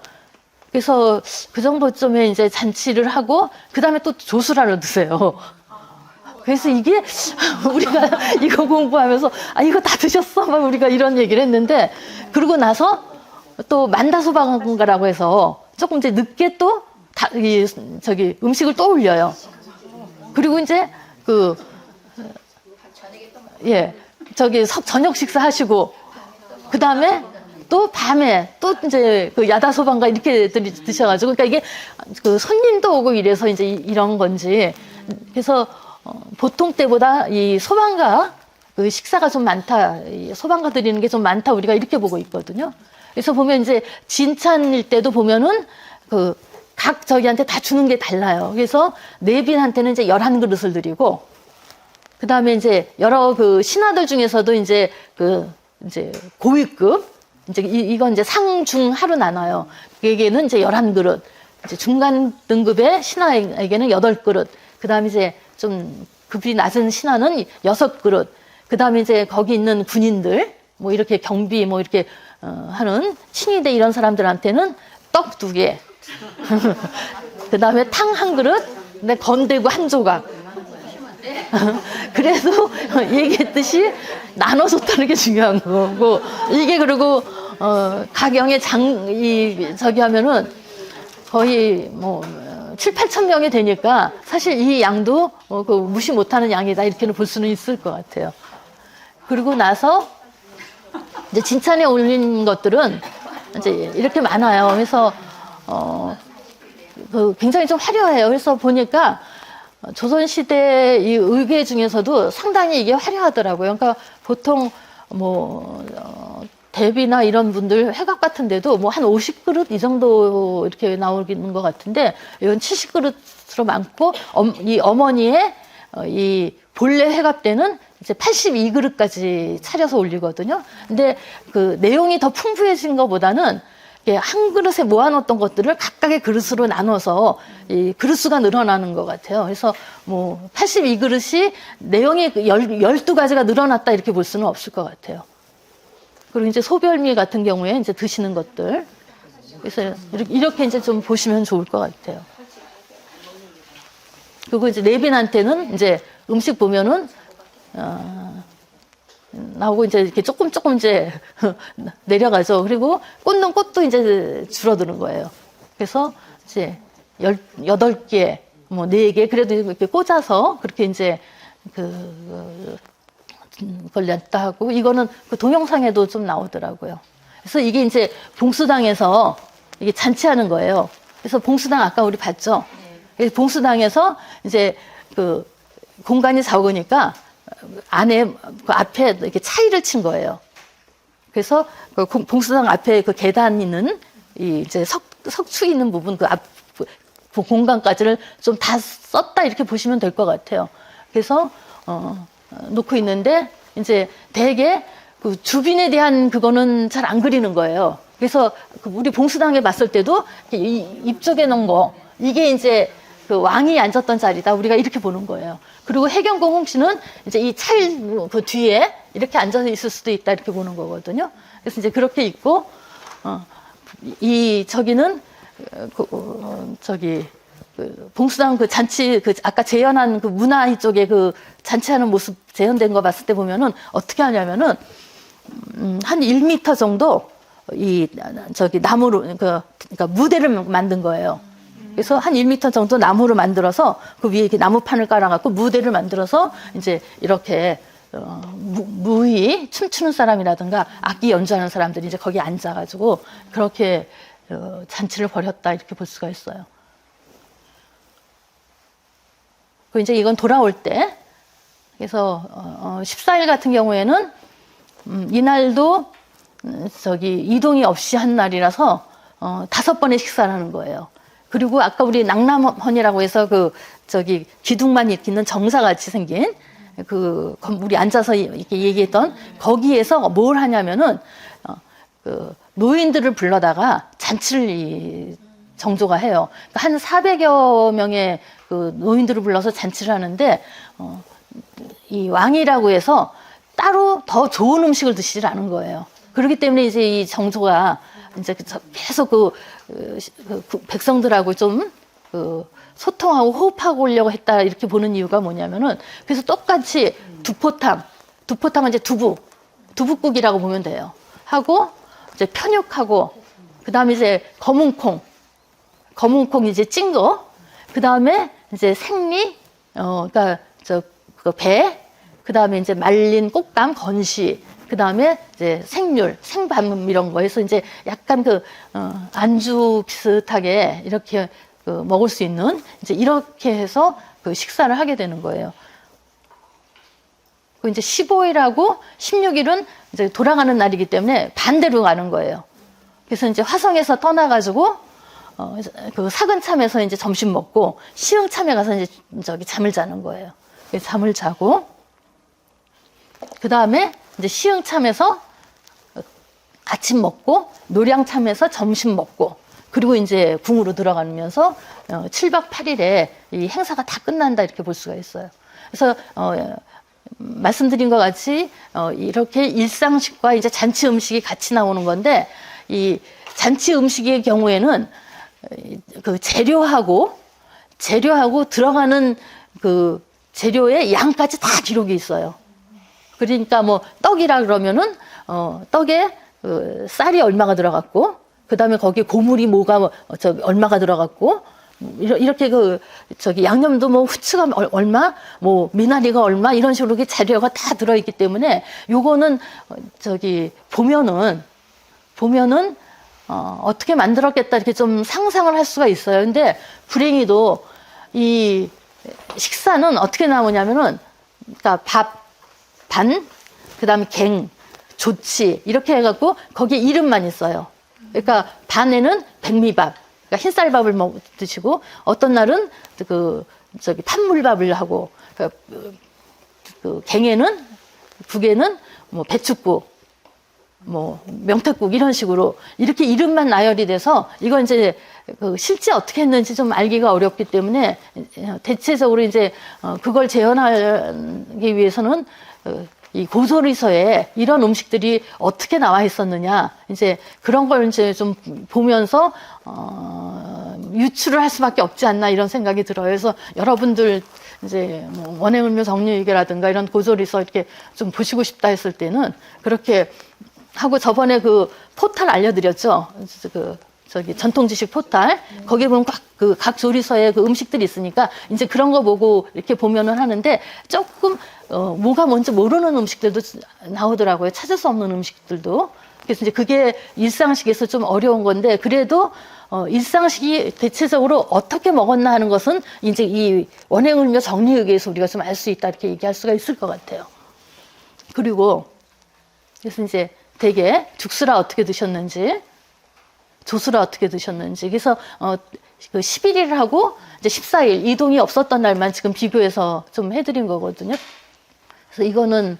그래서 그 정도쯤에 이제 잔치를 하고, 그 다음에 또 조수라를 드세요. 그래서 이게 우리가 이거 공부하면서 이거 다 드셨어? 막 우리가 이런 얘기를 했는데, 그러고 나서 또 만다소방가라고 해서 조금 이제 늦게 또 저기 음식을 또 올려요. 그리고 이제 저기 저녁 식사 하시고, 그 다음에 또 밤에 또 이제 그 야다소방가 이렇게 드셔가지고, 그러니까 이게 그 손님도 오고 이래서 이제 이런 건지, 그래서 보통 때보다 이 소방가 그 식사가 좀 많다, 소방가 드리는 게 좀 많다 우리가 이렇게 보고 있거든요. 그래서 보면 이제 진찬일 때도 보면은 그 각 저기한테 다 주는 게 달라요. 그래서 내빈한테는 이제 11그릇을 드리고, 그 다음에 이제 여러 그 신하들 중에서도 이제 이제 고위급, 이제 이건 이제 상중 하로 나눠요. 그에게는 이제 11그릇, 이제 중간 등급의 신하에게는 8그릇, 그 다음에 이제 좀 급이 낮은 신하는 6그릇, 그 다음에 이제 거기 있는 군인들, 뭐 이렇게 경비 뭐 이렇게 하는 친위대 이런 사람들한테는 떡 2개, 그 다음에 탕 한 그릇, 근데 건대구 한 조각. 그래도 얘기했듯이 나눠줬다는 게 중요한 거고, 이게 그리고 가경에 저기 하면은 거의 뭐 7, 8천 명이 되니까 사실 이 양도 그 무시 못하는 양이다 이렇게는 볼 수는 있을 것 같아요. 그리고 나서 이제 진찬에 올린 것들은 이제 이렇게 많아요. 그래서 굉장히 좀 화려해요. 그래서 보니까 조선시대 이 의궤 중에서도 상당히 이게 화려하더라고요. 그러니까 보통 뭐 대비나 이런 분들 회갑 같은 데도 뭐 한 50그릇 이 정도 이렇게 나오는 것 같은데, 이건 70그릇으로 많고, 이 어머니의 이 본래 회갑 때는 이제 82그릇까지 차려서 올리거든요. 근데 그 내용이 더 풍부해진 것보다는 한 그릇에 모아놓던 것들을 각각의 그릇으로 나눠서 이 그릇수가 늘어나는 것 같아요. 그래서 뭐 82그릇이 내용이 12가지가 늘어났다 이렇게 볼 수는 없을 것 같아요. 그리고 이제 소별미 같은 경우에 이제 드시는 것들. 그래서 이렇게 이제 좀 보시면 좋을 것 같아요. 그리고 이제 내빈한테는 이제 음식 보면은, 나오고 이제 이렇게 조금 이제 내려가죠. 그리고 꽂는 꽃도 이제 줄어드는 거예요. 그래서 이제 8개, 뭐 4개, 그래도 이렇게 꽂아서 그렇게 이제 그걸 냈다 하고, 이거는 그 동영상에도 좀 나오더라고요. 그래서 이게 이제 봉수당에서 이게 잔치하는 거예요. 그래서 봉수당 아까 우리 봤죠? 그래서 봉수당에서 이제 그 공간이 작으니까 안에 그 앞에 이렇게 차이를 친 거예요. 그래서 그 봉수당 앞에 그 계단 있는 이 이제 석추 있는 부분 그 공간까지를 좀 다 썼다 이렇게 보시면 될 것 같아요. 그래서 놓고 있는데 이제 대개 그 주빈에 대한 그거는 잘 안 그리는 거예요. 그래서 우리 봉수당에 봤을 때도 입쪽에 놓은 거, 이게 이제 그 왕이 앉았던 자리다 우리가 이렇게 보는 거예요. 그리고 해경공 홍씨는 이제 이 차일 그 뒤에 이렇게 앉아서 있을 수도 있다 이렇게 보는 거거든요. 그래서 이제 그렇게 있고, 이 저기는 저기 그 봉수당 그 잔치 그 아까 재현한 그 문화 이쪽에 그 잔치하는 모습 재현된 거 봤을 때 보면은 어떻게 하냐면은 한 1m 정도 이 저기 나무로 그러니까 무대를 만든 거예요. 그래서 한 1m 정도 나무로 만들어서 그 위에 이렇게 나무판을 깔아갖고 무대를 만들어서 이제 이렇게 무의 춤추는 사람이라든가 악기 연주하는 사람들이 이제 거기 앉아가지고 그렇게 잔치를 벌였다 이렇게 볼 수가 있어요. 그 이제 이건 돌아올 때, 그래서 14일 같은 경우에는 이날도 저기 이동이 없이 한 날이라서 5번의 식사를 하는 거예요. 그리고 아까 우리 낙남헌이라고 해서 그 저기 기둥만 이렇게 있는 정사같이 생긴 그 우리 앉아서 이렇게 얘기했던 거기에서 뭘 하냐면은 그 노인들을 불러다가 잔치를 정조가 해요. 그러니까 한 400여 명의 그 노인들을 불러서 잔치를 하는데 이 왕이라고 해서 따로 더 좋은 음식을 드시질 않은 거예요. 그렇기 때문에 이제 이 정조가 이제 계속 그 백성들하고 좀 소통하고 호흡하고 오려고 했다 이렇게 보는 이유가 뭐냐면은, 그래서 똑같이 두포탕은 이제 두부국이라고 보면 돼요. 하고 이제 편육하고 그 다음에 이제 검은콩 이제 찐 거, 그 다음에 이제 생리, 그러니까 그 배, 그 다음에 이제 말린 꽃감, 건시, 그 다음에 이제 생률, 생밤 이런 거 해서 이제 약간 안주 비슷하게 이렇게 먹을 수 있는 이제 이렇게 해서 그 식사를 하게 되는 거예요. 그 이제 15일하고 16일은 이제 돌아가는 날이기 때문에 반대로 가는 거예요. 그래서 이제 화성에서 떠나가지고 그 사근참에서 이제 점심 먹고 시흥참에 가서 이제 저기 잠을 자는 거예요. 잠을 자고 그 다음에 이제 시흥참에서 아침 먹고 노량참에서 점심 먹고 그리고 이제 궁으로 들어가면서 7박 8일에 이 행사가 다 끝난다 이렇게 볼 수가 있어요. 그래서 말씀드린 것 같이 이렇게 일상식과 이제 잔치 음식이 같이 나오는 건데, 이 잔치 음식의 경우에는 그 재료하고 들어가는 그 재료의 양까지 다 기록이 있어요. 그러니까 뭐 떡이라 그러면은 떡에 쌀이 얼마가 들어갔고, 그 다음에 거기에 고물이 뭐가 얼마가 들어갔고, 이렇게 양념도 뭐 후추가 얼마, 뭐 미나리가 얼마 이런 식으로 재료가 다 들어있기 때문에 요거는 보면은 어떻게 만들었겠다 이렇게 좀 상상을 할 수가 있어요. 근데 불행히도 이 식사는 어떻게 나오냐면은, 그러니까 밥 반, 그 다음에 갱, 조치 이렇게 해갖고 거기에 이름만 있어요. 그러니까 반에는 백미밥, 그러니까 흰쌀밥을 드시고, 어떤 날은 판물밥을 하고, 그 갱에는, 국에는 뭐 배춧국, 뭐 명태국 이런 식으로 이렇게 이름만 나열이 돼서, 이거 이제 실제 어떻게 했는지 좀 알기가 어렵기 때문에 대체적으로 이제 그걸 재현하기 위해서는 이 고소리서에 이런 음식들이 어떻게 나와 있었느냐, 이제 그런 걸 이제 좀 보면서 유추를 할 수밖에 없지 않나 이런 생각이 들어요. 그래서 여러분들 이제 뭐 원행을묘 정리의계라든가 이런 고소리서 이렇게 좀 보시고 싶다 했을 때는 그렇게 하고, 저번에 그 포탈 알려드렸죠. 전통지식 포탈. 거기에 보면 각 조리서에 그 음식들이 있으니까 이제 그런 거 보고 이렇게 보면은 하는데, 조금, 뭐가 뭔지 모르는 음식들도 나오더라고요. 찾을 수 없는 음식들도. 그래서 이제 그게 일상식에서 좀 어려운 건데, 그래도, 일상식이 대체적으로 어떻게 먹었나 하는 것은 이제 이 원행을묘 정리의계에서 우리가 좀 알 수 있다 이렇게 얘기할 수가 있을 것 같아요. 그리고, 그래서 이제 되게 죽수라 어떻게 드셨는지, 조수라 어떻게 드셨는지. 그래서 그 11일하고 이제 14일 이동이 없었던 날만 지금 비교해서 좀 해드린 거거든요. 그래서 이거는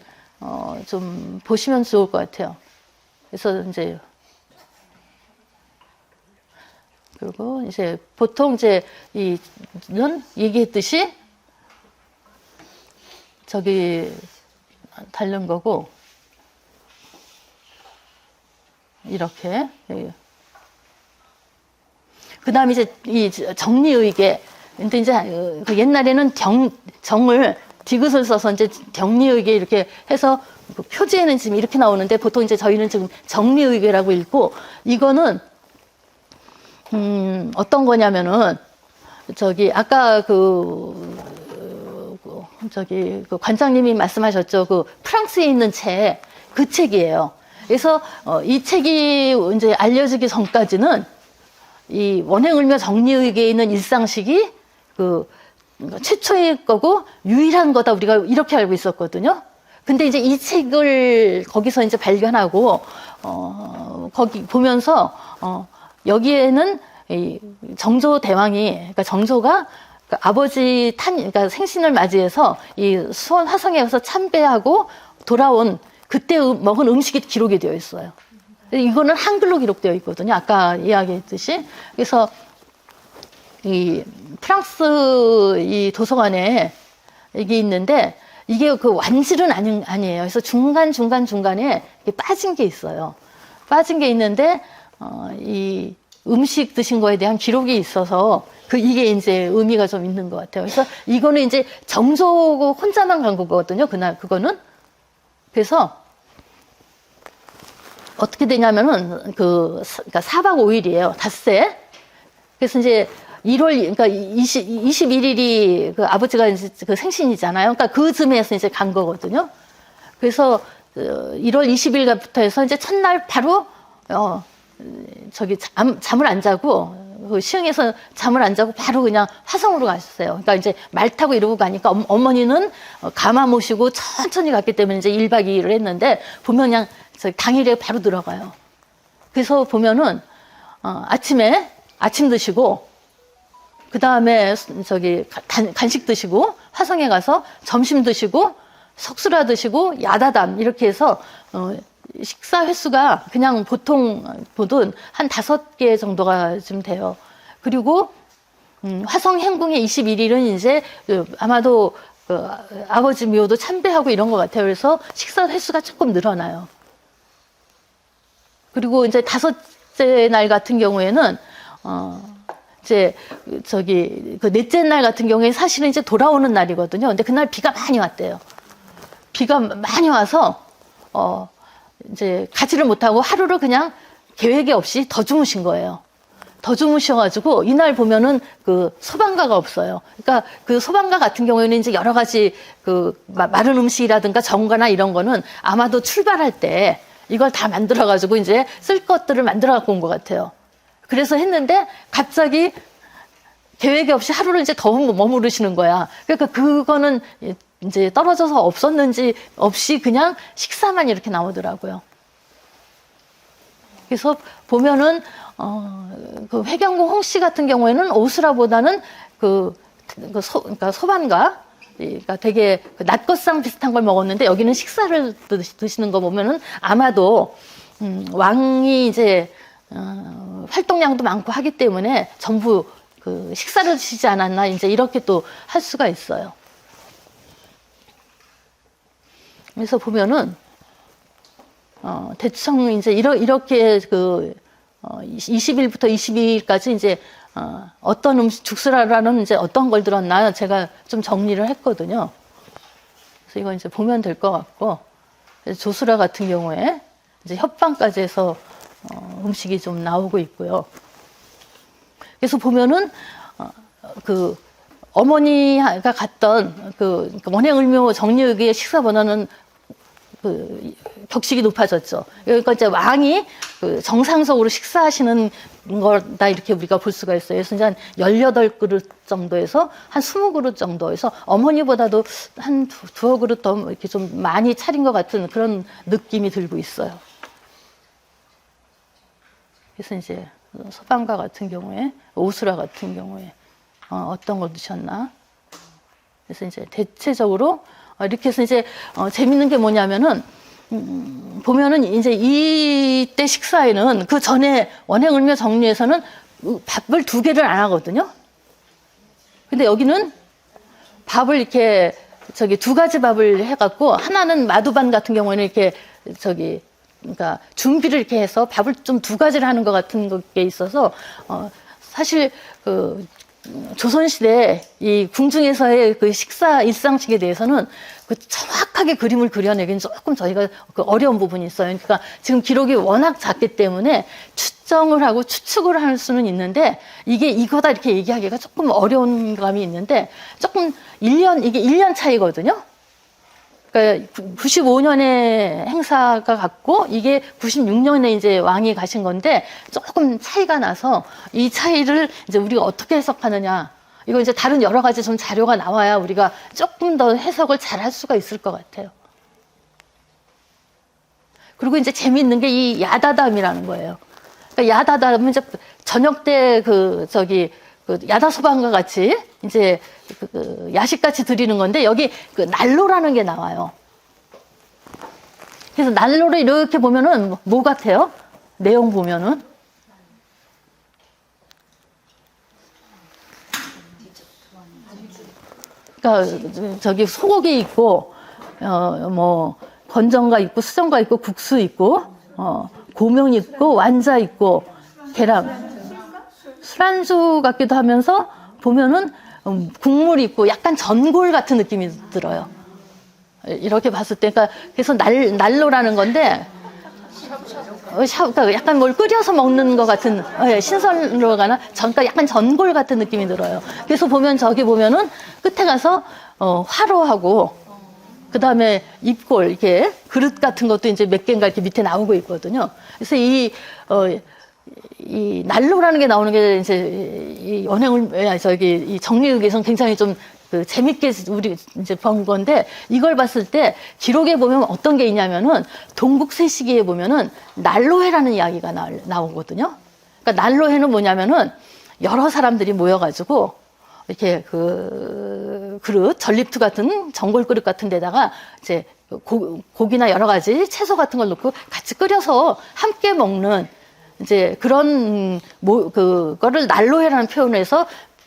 좀 보시면 좋을 것 같아요. 그래서 이제 그리고 이제 보통 이제 이는 얘기했듯이 다른 거고, 이렇게. 그 다음에 이제 이 정리의계. 근데 이제 그 옛날에는 정을 디귿을 써서 이제 정리의계 이렇게 해서 그 표지에는 지금 이렇게 나오는데, 보통 이제 저희는 지금 정리의계라고 읽고, 이거는 어떤 거냐면은 아까 그 관장님이 말씀하셨죠. 그 프랑스에 있는 그 책이에요. 그래서 이 책이 이제 알려지기 전까지는 이 원행을묘 정리의계에 있는 일상식이 최초의 거고 유일한 거다, 우리가 이렇게 알고 있었거든요. 근데 이제 이 책을 거기서 이제 발견하고 거기 보면서 여기에는 이 정조 대왕이, 그러니까 정조가 아버지 그러니까 생신을 맞이해서 이 수원 화성에 가서 참배하고 돌아온 그때 먹은 음식이 기록이 되어 있어요. 이거는 한글로 기록되어 있거든요. 아까 이야기했듯이. 그래서 이 프랑스 이 도서관에 이게 있는데, 이게 그 완질은 아니에요. 그래서 중간에 이게 빠진 게 있어요. 빠진 게 있는데, 이 음식 드신 거에 대한 기록이 있어서 이게 이제 의미가 좀 있는 것 같아요. 그래서 이거는 이제 정조 혼자만 간 거거든요. 그거는. 그래서 어떻게 되냐면은 그러니까 4박 5일이에요. 닷새. 그래서 이제 그러니까 21일이 그 아버지가 이제 그 생신이잖아요. 그러니까 그 즈음에서 이제 간 거거든요. 그래서 1월 20일부터 해서 이제 첫날 바로 잠을 안 자고, 그 시흥에서 잠을 안 자고 바로 그냥 화성으로 가셨어요. 그러니까 이제 말 타고 이러고 가니까 어머니는 가마 모시고 천천히 갔기 때문에 이제 1박 2일을 했는데, 보면 그냥 당일에 바로 들어가요. 그래서 보면은 아침에 아침 드시고, 그 다음에 간식 드시고, 화성에 가서 점심 드시고, 석수라 드시고, 야다담 이렇게 해서 식사 횟수가 그냥 보통 보던 한 5개 정도가 좀 돼요. 그리고 화성 행궁의 21일은 이제 아마도 아버지 묘도 참배하고 이런 것 같아요. 그래서 식사 횟수가 조금 늘어나요. 그리고 이제 5째 날 같은 경우에는 이제 그 넷째 날 같은 경우에 사실은 이제 돌아오는 날이거든요. 근데 그날 비가 많이 왔대요. 비가 많이 와서 이제 가지를 못하고 하루를 그냥 계획이 없이 더 주무신 거예요. 더 주무셔가지고 이날 보면은 그 소방가가 없어요. 그러니까 그 소방가 같은 경우에는 이제 여러 가지 그 마른 음식이라든가 전과나 이런 거는 아마도 출발할 때 이걸 다 만들어가지고 이제 쓸 것들을 만들어 갖고 온 것 같아요. 그래서 했는데 갑자기 계획이 없이 하루를 이제 더 머무르시는 거야. 그러니까 그거는 이제 떨어져서 없었는지 없이 그냥 식사만 이렇게 나오더라고요. 그래서 보면은 그 회경궁 홍씨 같은 경우에는 오수라보다는 그러니까 소반가, 그러니까 되게 그 낮것상 비슷한 걸 먹었는데 여기는 식사를 드시는 거 보면은 아마도 왕이 이제 활동량도 많고 하기 때문에 전부 그 식사를 드시지 않았나 이제 이렇게 또 할 수가 있어요. 그래서 보면은 대충 이제 이렇게 그 20일부터 22일까지 이제 어떤 음식 죽수라라는 이제 어떤 걸 들었나 제가 좀 정리를 했거든요. 그래서 이거 이제 보면 될 것 같고 조수라 같은 경우에 이제 협반까지 해서 음식이 좀 나오고 있고요. 그래서 보면은 그 어머니가 갔던 그 원행을묘 정리의기의 식사 번호는 그 격식이 높아졌죠. 그러니까 이제 왕이 그 정상적으로 식사하시는 거다 이렇게 우리가 볼 수가 있어요. 그래서 이제 한 18그릇 정도에서 한 20그릇 정도에서 어머니보다도 한 두어 그릇 더 이렇게 좀 많이 차린 것 같은 그런 느낌이 들고 있어요. 그래서 이제 소방가 같은 경우에 오수라 같은 경우에 어떤 걸 드셨나? 그래서 이제 대체적으로 이렇게 해서 이제 재밌는 게 뭐냐면은 보면은 이제 이때 식사에는 그 전에 원행을묘 정리에서는 밥을 2개를 안 하거든요. 근데 여기는 밥을 이렇게 2가지 밥을 해갖고 하나는 마두반 같은 경우에는 이렇게 그러니까 준비를 이렇게 해서 밥을 좀 2가지를 하는 것 같은 게 있어서 사실 그 조선시대 이 궁중에서의 그 식사 일상식에 대해서는 그 정확하게 그림을 그려내기는 조금 저희가 그 어려운 부분이 있어요. 그러니까 지금 기록이 워낙 작기 때문에 추정을 하고 추측을 할 수는 있는데 이게 이거다 이렇게 얘기하기가 조금 어려운 감이 있는데 조금 이게 1년 차이거든요. 그러니까 95년에 행사가 갔고 이게 96년에 이제 왕이 가신 건데 조금 차이가 나서 이 차이를 이제 우리가 어떻게 해석하느냐 이거 이제 다른 여러 가지 좀 자료가 나와야 우리가 조금 더 해석을 잘 할 수가 있을 것 같아요. 그리고 이제 재미있는 게 이 야다담이라는 거예요. 그러니까 야다담은 이제 저녁 때 그 야다소방과 같이 이제 그 야식같이 드리는 건데 여기 그 난로라는 게 나와요. 그래서 난로를 이렇게 보면은 뭐 같아요? 내용 보면은 그러니까 소고기 있고 뭐 건정가 있고 수정가 있고 국수 있고 고명 있고 완자 있고 계란 술안주 같기도 하면서 보면은 국물이 있고 약간 전골 같은 느낌이 들어요. 이렇게 봤을 때, 그러니까 그래서 난로라는 건데, 그러니까 약간 뭘 끓여서 먹는 것 같은, 신선으로 가나, 그러니까 약간 전골 같은 느낌이 들어요. 그래서 보면 저기 보면은 끝에 가서 화로하고, 그 다음에 입골, 이렇게 그릇 같은 것도 이제 몇 개인가 이렇게 밑에 나오고 있거든요. 그래서 이 난로라는 게 나오는 게 이제 이 이 정리의기에서는 굉장히 좀 그 재밌게 우리 이제 본 건데 이걸 봤을 때 기록에 보면 어떤 게 있냐면은 동국세시기에 보면은 난로회라는 이야기가 나오거든요. 그러니까 난로회는 뭐냐면은 여러 사람들이 모여가지고 이렇게 그 그릇 전립투 같은 전골 그릇 같은 데다가 이제 고기나 여러 가지 채소 같은 걸 넣고 같이 끓여서 함께 먹는 이제 그런 그거를 난로회라는 표현을 해서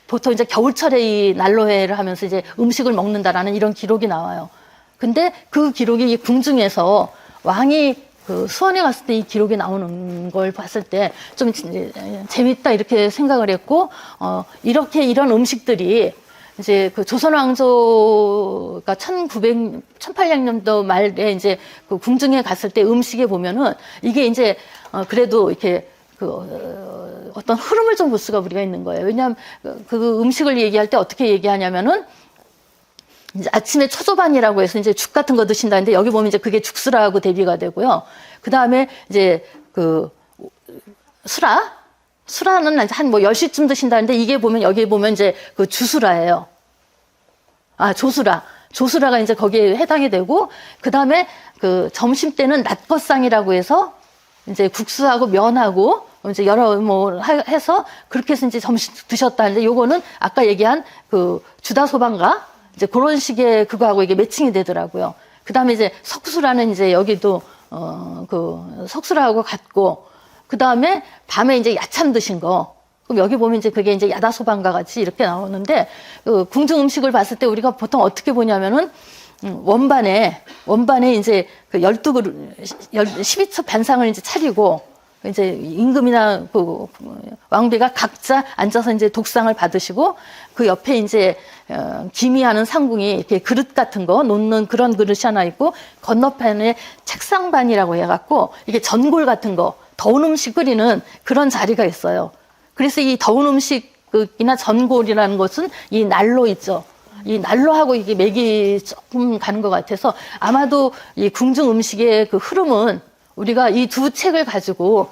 보통 이제 겨울철에 이 난로회를 하면서 이제 음식을 먹는다라는 이런 기록이 나와요. 근데 그 기록이 궁중에서 왕이 그 수원에 갔을 때 이 기록이 나오는 걸 봤을 때 좀 재밌다 이렇게 생각을 했고, 이렇게 이런 음식들이 이제 그 조선 왕조가 1800년도 말에 이제 그 궁중에 갔을 때 음식에 보면은 이게 이제 그래도 이렇게 그 어떤 흐름을 좀 볼 수가 우리가 있는 거예요. 왜냐하면 그 음식을 얘기할 때 어떻게 얘기하냐면은 이제 아침에 초조반이라고 해서 이제 죽 같은 거 드신다는데 여기 보면 이제 그게 죽수라고 대비가 되고요. 그 다음에 이제 그 수라는 한 뭐 10시쯤 드신다는데 이게 보면 여기 보면 이제 그 주수라예요. 조수라가 이제 거기에 해당이 되고, 그 다음에 그 점심 때는 낮것상이라고 해서 이제 국수하고 면하고 이제 여러 뭐 해서 그렇게 해서 이제 점심 드셨다는데 요거는 아까 얘기한 그 주다소반가 이제 그런 식의 그거하고 이게 매칭이 되더라고요. 그 다음에 이제 석수라는 이제 여기도 그 석수라하고 같고, 그 다음에 밤에 이제 야참 드신 거. 그럼 여기 보면 이제 그게 이제 야다소반과 같이 이렇게 나오는데, 그 궁중 음식을 봤을 때 우리가 보통 어떻게 보냐면은, 원반에 이제 그 12첩 반상을 이제 차리고, 이제 임금이나 그 왕비가 각자 앉아서 이제 독상을 받으시고, 그 옆에 이제 기미하는 상궁이 이렇게 그릇 같은 거 놓는 그런 그릇이 하나 있고, 건너편에 책상반이라고 해갖고 이게 전골 같은 거, 더운 음식 끓이는 그런 자리가 있어요. 그래서 이 더운 음식이나 전골이라는 것은 이 난로 있죠. 이 난로하고 이게 맥이 조금 가는 것 같아서 아마도 이 궁중 음식의 그 흐름은 우리가 이 두 책을 가지고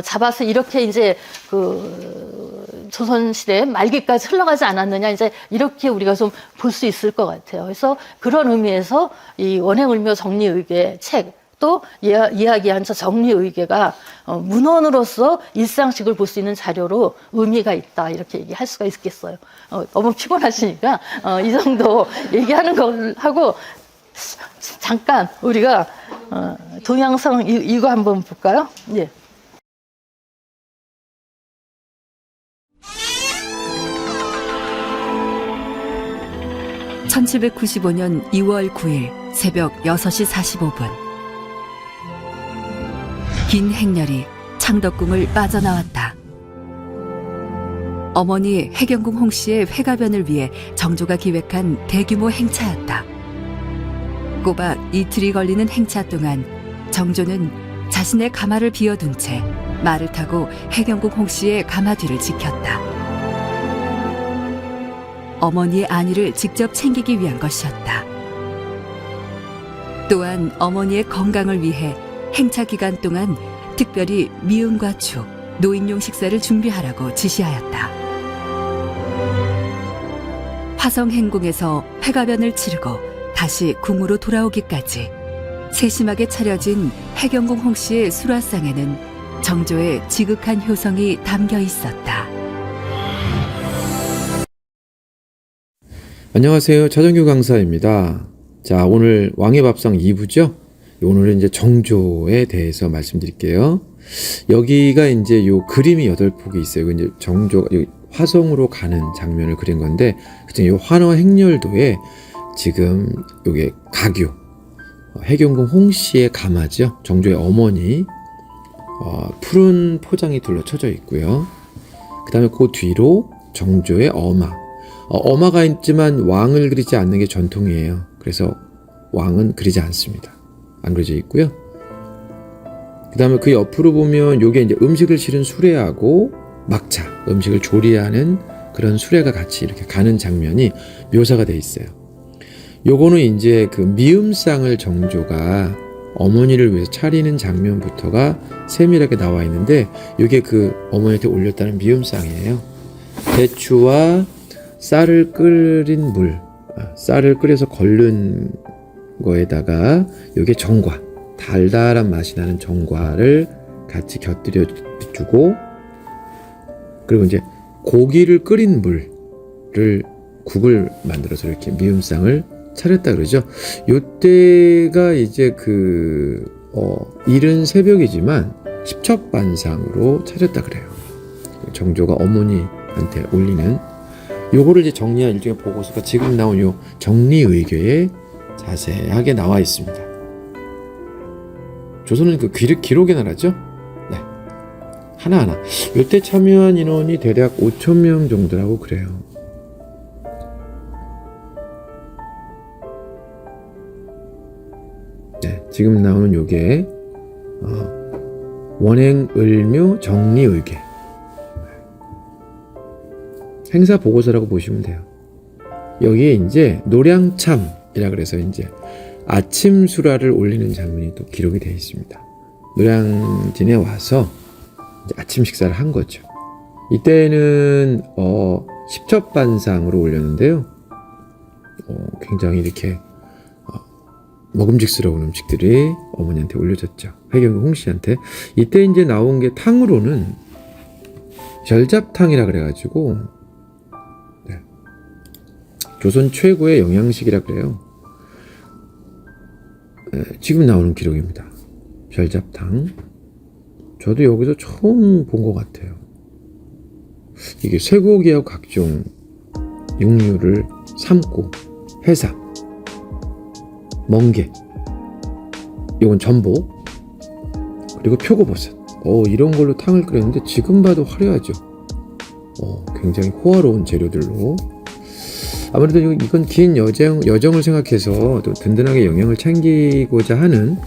잡아서 이렇게 이제 그 조선시대 말기까지 흘러가지 않았느냐, 이제 이렇게 우리가 좀 볼 수 있을 것 같아요. 그래서 그런 의미에서 이 원행을묘 정리의궤 책, 또 이야기한 저 정리의궤가 문헌으로서 일상식을 볼 수 있는 자료로 의미가 있다, 이렇게 얘기할 수가 있겠어요. 너무 피곤하시니까 이 정도 얘기하는 걸 하고 잠깐 우리가 동양성 이거 한번 볼까요? 예. (1795년 2월 9일) 새벽 6시 45분 긴 행렬이 창덕궁을 빠져나왔다. 어머니 해경궁 홍씨의 회가변을 위해 정조가 기획한 대규모 행차였다. 꼬박 이틀이 걸리는 행차 동안 정조는 자신의 가마를 비워둔 채 말을 타고 해경궁 홍씨의 가마 뒤를 지켰다. 어머니의 안위를 직접 챙기기 위한 것이었다. 또한 어머니의 건강을 위해 행차 기간 동안 특별히 미음과 죽, 노인용 식사를 준비하라고 지시하였다. 화성행궁에서 회가변을 치르고 다시 궁으로 돌아오기까지 세심하게 차려진 해경궁 홍씨의 수라상에는 정조의 지극한 효성이 담겨 있었다. 안녕하세요. 차정규 강사입니다. 자, 오늘 왕의 밥상 2부죠. 오늘은 이제 정조에 대해서 말씀드릴게요. 여기가 이제 요 그림이 8폭이 있어요. 이제 정조가 화성으로 가는 장면을 그린 건데, 요 환화 행렬도에 지금 요게 가교, 해경궁 홍씨의 가마죠. 정조의 어머니, 푸른 포장이 둘러쳐져 있고요. 그 다음에 그 뒤로 정조의 어마. 어마가 있지만 왕을 그리지 않는 게 전통이에요. 그래서 왕은 그리지 않습니다. 안 그려져 있고요. 그 다음에 그 옆으로 보면 요게 이제 음식을 실은 수레하고 막차, 음식을 조리하는 그런 수레가 같이 이렇게 가는 장면이 묘사가 돼 있어요. 요거는 이제 그 미음상을 정조가 어머니를 위해서 차리는 장면부터가 세밀하게 나와 있는데, 요게 그 어머니한테 올렸다는 미음상이에요. 대추와 쌀을 끓인 물, 쌀을 끓여서 걸른 거에다가 요게 정과, 달달한 맛이 나는 정과를 같이 곁들여 주고, 그리고 이제 고기를 끓인 물을 국을 만들어서 이렇게 미음상을 차렸다 그러죠. 요때가 이제 이른 새벽이지만 십첩반상으로 차렸다 그래요. 정조가 어머니한테 올리는 요거를 이제 정리한 일종의 보고서가 지금 나온 요 정리의궤에 자세하게 나와 있습니다. 조선은 그 기록의 나라죠. 네. 하나하나. 이때 참여한 인원이 대략 5,000명 정도라고 그래요. 네, 지금 나오는 요게 원행을묘 정리의궤 행사 보고서라고 보시면 돼요. 여기에 이제 노량참이라 그래서 이제 아침 수라를 올리는 장면이 또 기록이 되어 있습니다. 노량진에 와서 이제 아침 식사를 한 거죠. 이때는 십첩반상으로 올렸는데요. 굉장히 이렇게 먹음직스러운 음식들이 어머니한테 올려졌죠. 회경구 홍씨한테. 이때 이제 나온 게 탕으로는 별잡탕이라 그래가지고 네. 조선 최고의 영양식이라 그래요. 네, 지금 나오는 기록입니다. 별잡탕. 저도 여기서 처음 본 것 같아요. 이게 쇠고기하고 각종 육류를 삶고 회사, 멍게, 이건 전복, 그리고 표고버섯. 이런 걸로 탕을 끓였는데 지금 봐도 화려하죠. 굉장히 호화로운 재료들로. 아무래도 이건 긴 여정을 생각해서 또 든든하게 영양을 챙기고자 하는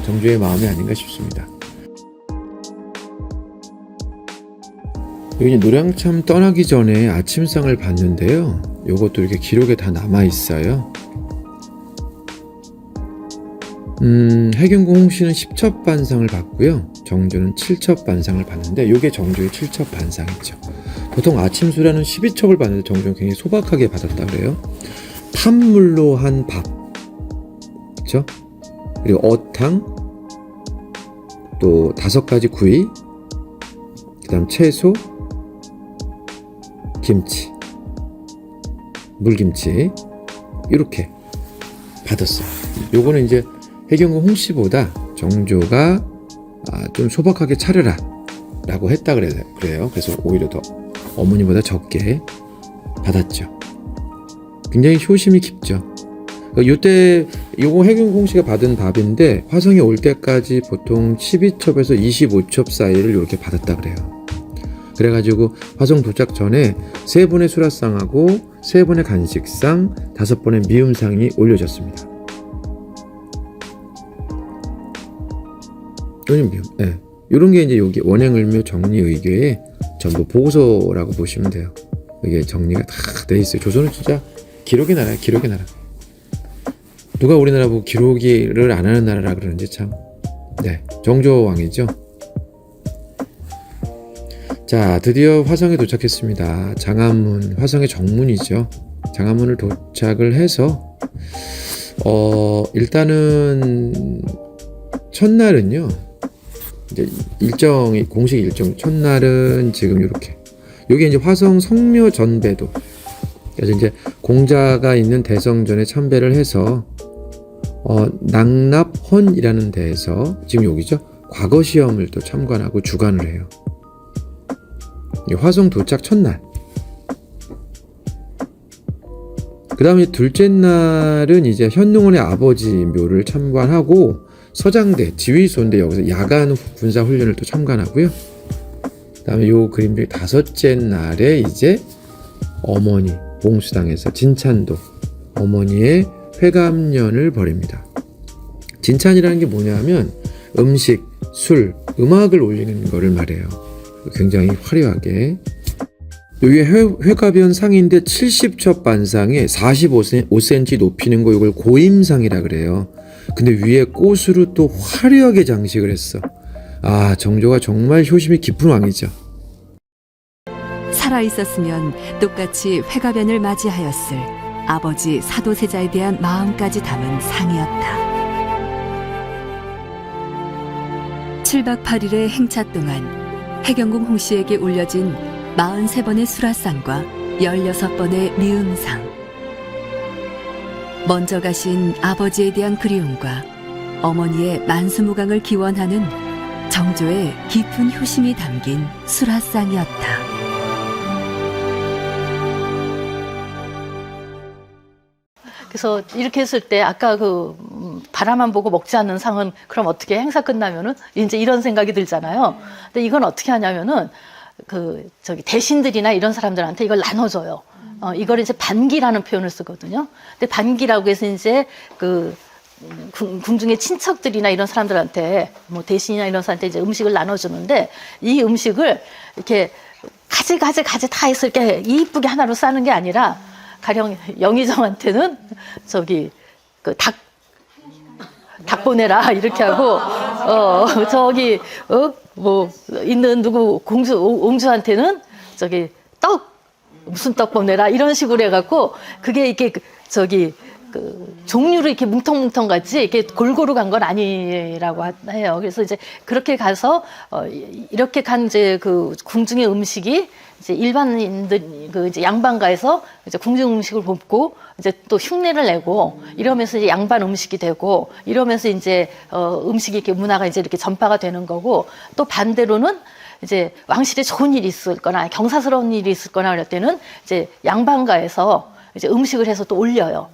정조의 마음이 아닌가 싶습니다. 여기 노량참 떠나기 전에 아침상을 봤는데요. 요것도 이렇게 기록에 다 남아 있어요. 해경궁 홍씨는 10첩반상을 받고요. 정조는 7첩반상을 받는데 요게 정조의 7첩반상이죠. 보통 아침수라는 12첩을 받는데 정조는 굉장히 소박하게 받았다 그래요. 팥물로 한 밥, 그렇죠? 그리고 어탕, 또 5가지 구이, 그다음 채소, 김치, 물김치 이렇게 받았어요. 요거는 이제 해경궁 홍씨보다 정조가 좀 소박하게 차려라 라고 했다 그래요. 그래서 오히려 더 어머니보다 적게 받았죠. 굉장히 효심이 깊죠. 요때 요거 해경궁 홍씨가 받은 밥인데 화성에 올 때까지 보통 12첩에서 25첩 사이를 이렇게 받았다 그래요. 그래가지고 화성 도착 전에 3번의 수라상하고 3번의 간식상, 5번의 미음상이 올려졌습니다. 네. 이런 게 이제 여기 원행을묘 정리의궤의 전부 보고서라고 보시면 돼요. 이게 정리가 다 돼 있어요. 조선은 진짜 기록의 나라야, 기록의 나라. 누가 우리나라 보고 기록을 안 하는 나라라 그러는지 참. 네, 정조왕이죠. 자, 드디어 화성에 도착했습니다. 장안문, 화성의 정문이죠. 장안문을 도착을 해서 일단은 첫날은요. 이제 일정이 공식 일정 첫날은 지금 이렇게 여기 이제 화성 성묘 전배도 그래서 이제 공자가 있는 대성전에 참배를 해서 낙납헌이라는 데에서 지금 여기죠 과거 시험을 또 참관하고 주관을 해요. 화성 도착 첫날. 그 다음에 둘째 날은 이제 현능원의 아버지 묘를 참관하고 서장대, 지휘소인데 여기서 야간 군사 훈련을 또 참관하고요. 그 다음에 요 그림 중에 5째 날에 이제 어머니 봉수당에서 진찬도 어머니의 회감년을 벌입니다. 진찬이라는 게 뭐냐면 음식, 술, 음악을 올리는 거를 말해요. 굉장히 화려하게. 이게 회가변 상인데 70첩 반상에 45cm 높이는 거 이걸 고임상이라 그래요. 근데 위에 꽃으로 또 화려하게 장식을 했어. 정조가 정말 효심이 깊은 왕이죠. 살아있었으면 똑같이 회가변을 맞이하였을 아버지 사도세자에 대한 마음까지 담은 상이었다. 7박 8일의 행차 동안 해경궁 홍씨에게 올려진 43번의 수라상과 16번의 미음상. 먼저 가신 아버지에 대한 그리움과 어머니의 만수무강을 기원하는 정조의 깊은 효심이 담긴 수라상이었다. 그래서 이렇게 했을 때 아까 바라만 보고 먹지 않는 상은 그럼 어떻게 행사 끝나면은 이제 이런 생각이 들잖아요. 근데 이건 어떻게 하냐면은 대신들이나 이런 사람들한테 이걸 나눠줘요. 이걸 이제 반기라는 표현을 쓰거든요. 근데 반기라고 해서 이제 궁중의 친척들이나 이런 사람들한테 뭐 대신이나 이런 사람한테 이제 음식을 나눠주는데 이 음식을 이렇게 가지 다 해서 이렇게 이쁘게 하나로 싸는 게 아니라 가령 영의정한테는 닭 보내라 이렇게 하고 뭐 있는 누구 옹주한테는 무슨 떡 보내라 이런 식으로 해갖고 그게 이렇게 종류를 이렇게 뭉텅뭉텅 같이 이렇게 골고루 간 건 아니라고 해요. 그래서 이제 그렇게 가서 이렇게 간 이제 궁중의 음식이 이제 일반인들 이제 양반가에서 이제 궁중 음식을 볶고 이제 또 흉내를 내고 이러면서 이제 양반 음식이 되고 이러면서 이제 음식이 이렇게 문화가 이제 이렇게 전파가 되는 거고 또 반대로는 이제 왕실에 좋은 일이 있을 거나 경사스러운 일이 있을 거나 그럴 때는 이제 양반가에서 이제 음식을 해서 또 올려요.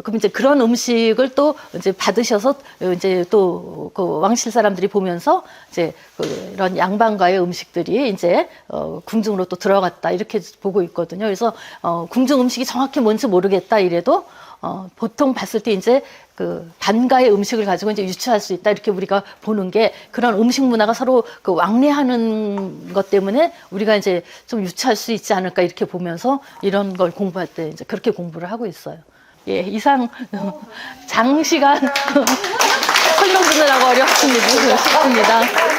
그럼 이제 그런 음식을 또 이제 받으셔서 이제 또 왕실 사람들이 보면서 이제 이런 양반가의 음식들이 이제 궁중으로 또 들어갔다 이렇게 보고 있거든요. 그래서 궁중 음식이 정확히 뭔지 모르겠다 이래도 보통 봤을 때 이제 반가의 음식을 가지고 이제 유추할 수 있다 이렇게 우리가 보는 게 그런 음식 문화가 서로 왕래하는 것 때문에 우리가 이제 좀 유추할 수 있지 않을까 이렇게 보면서 이런 걸 공부할 때 이제 그렇게 공부를 하고 있어요. 예, 이상 장시간 설명 듣느라고 어렵습니다.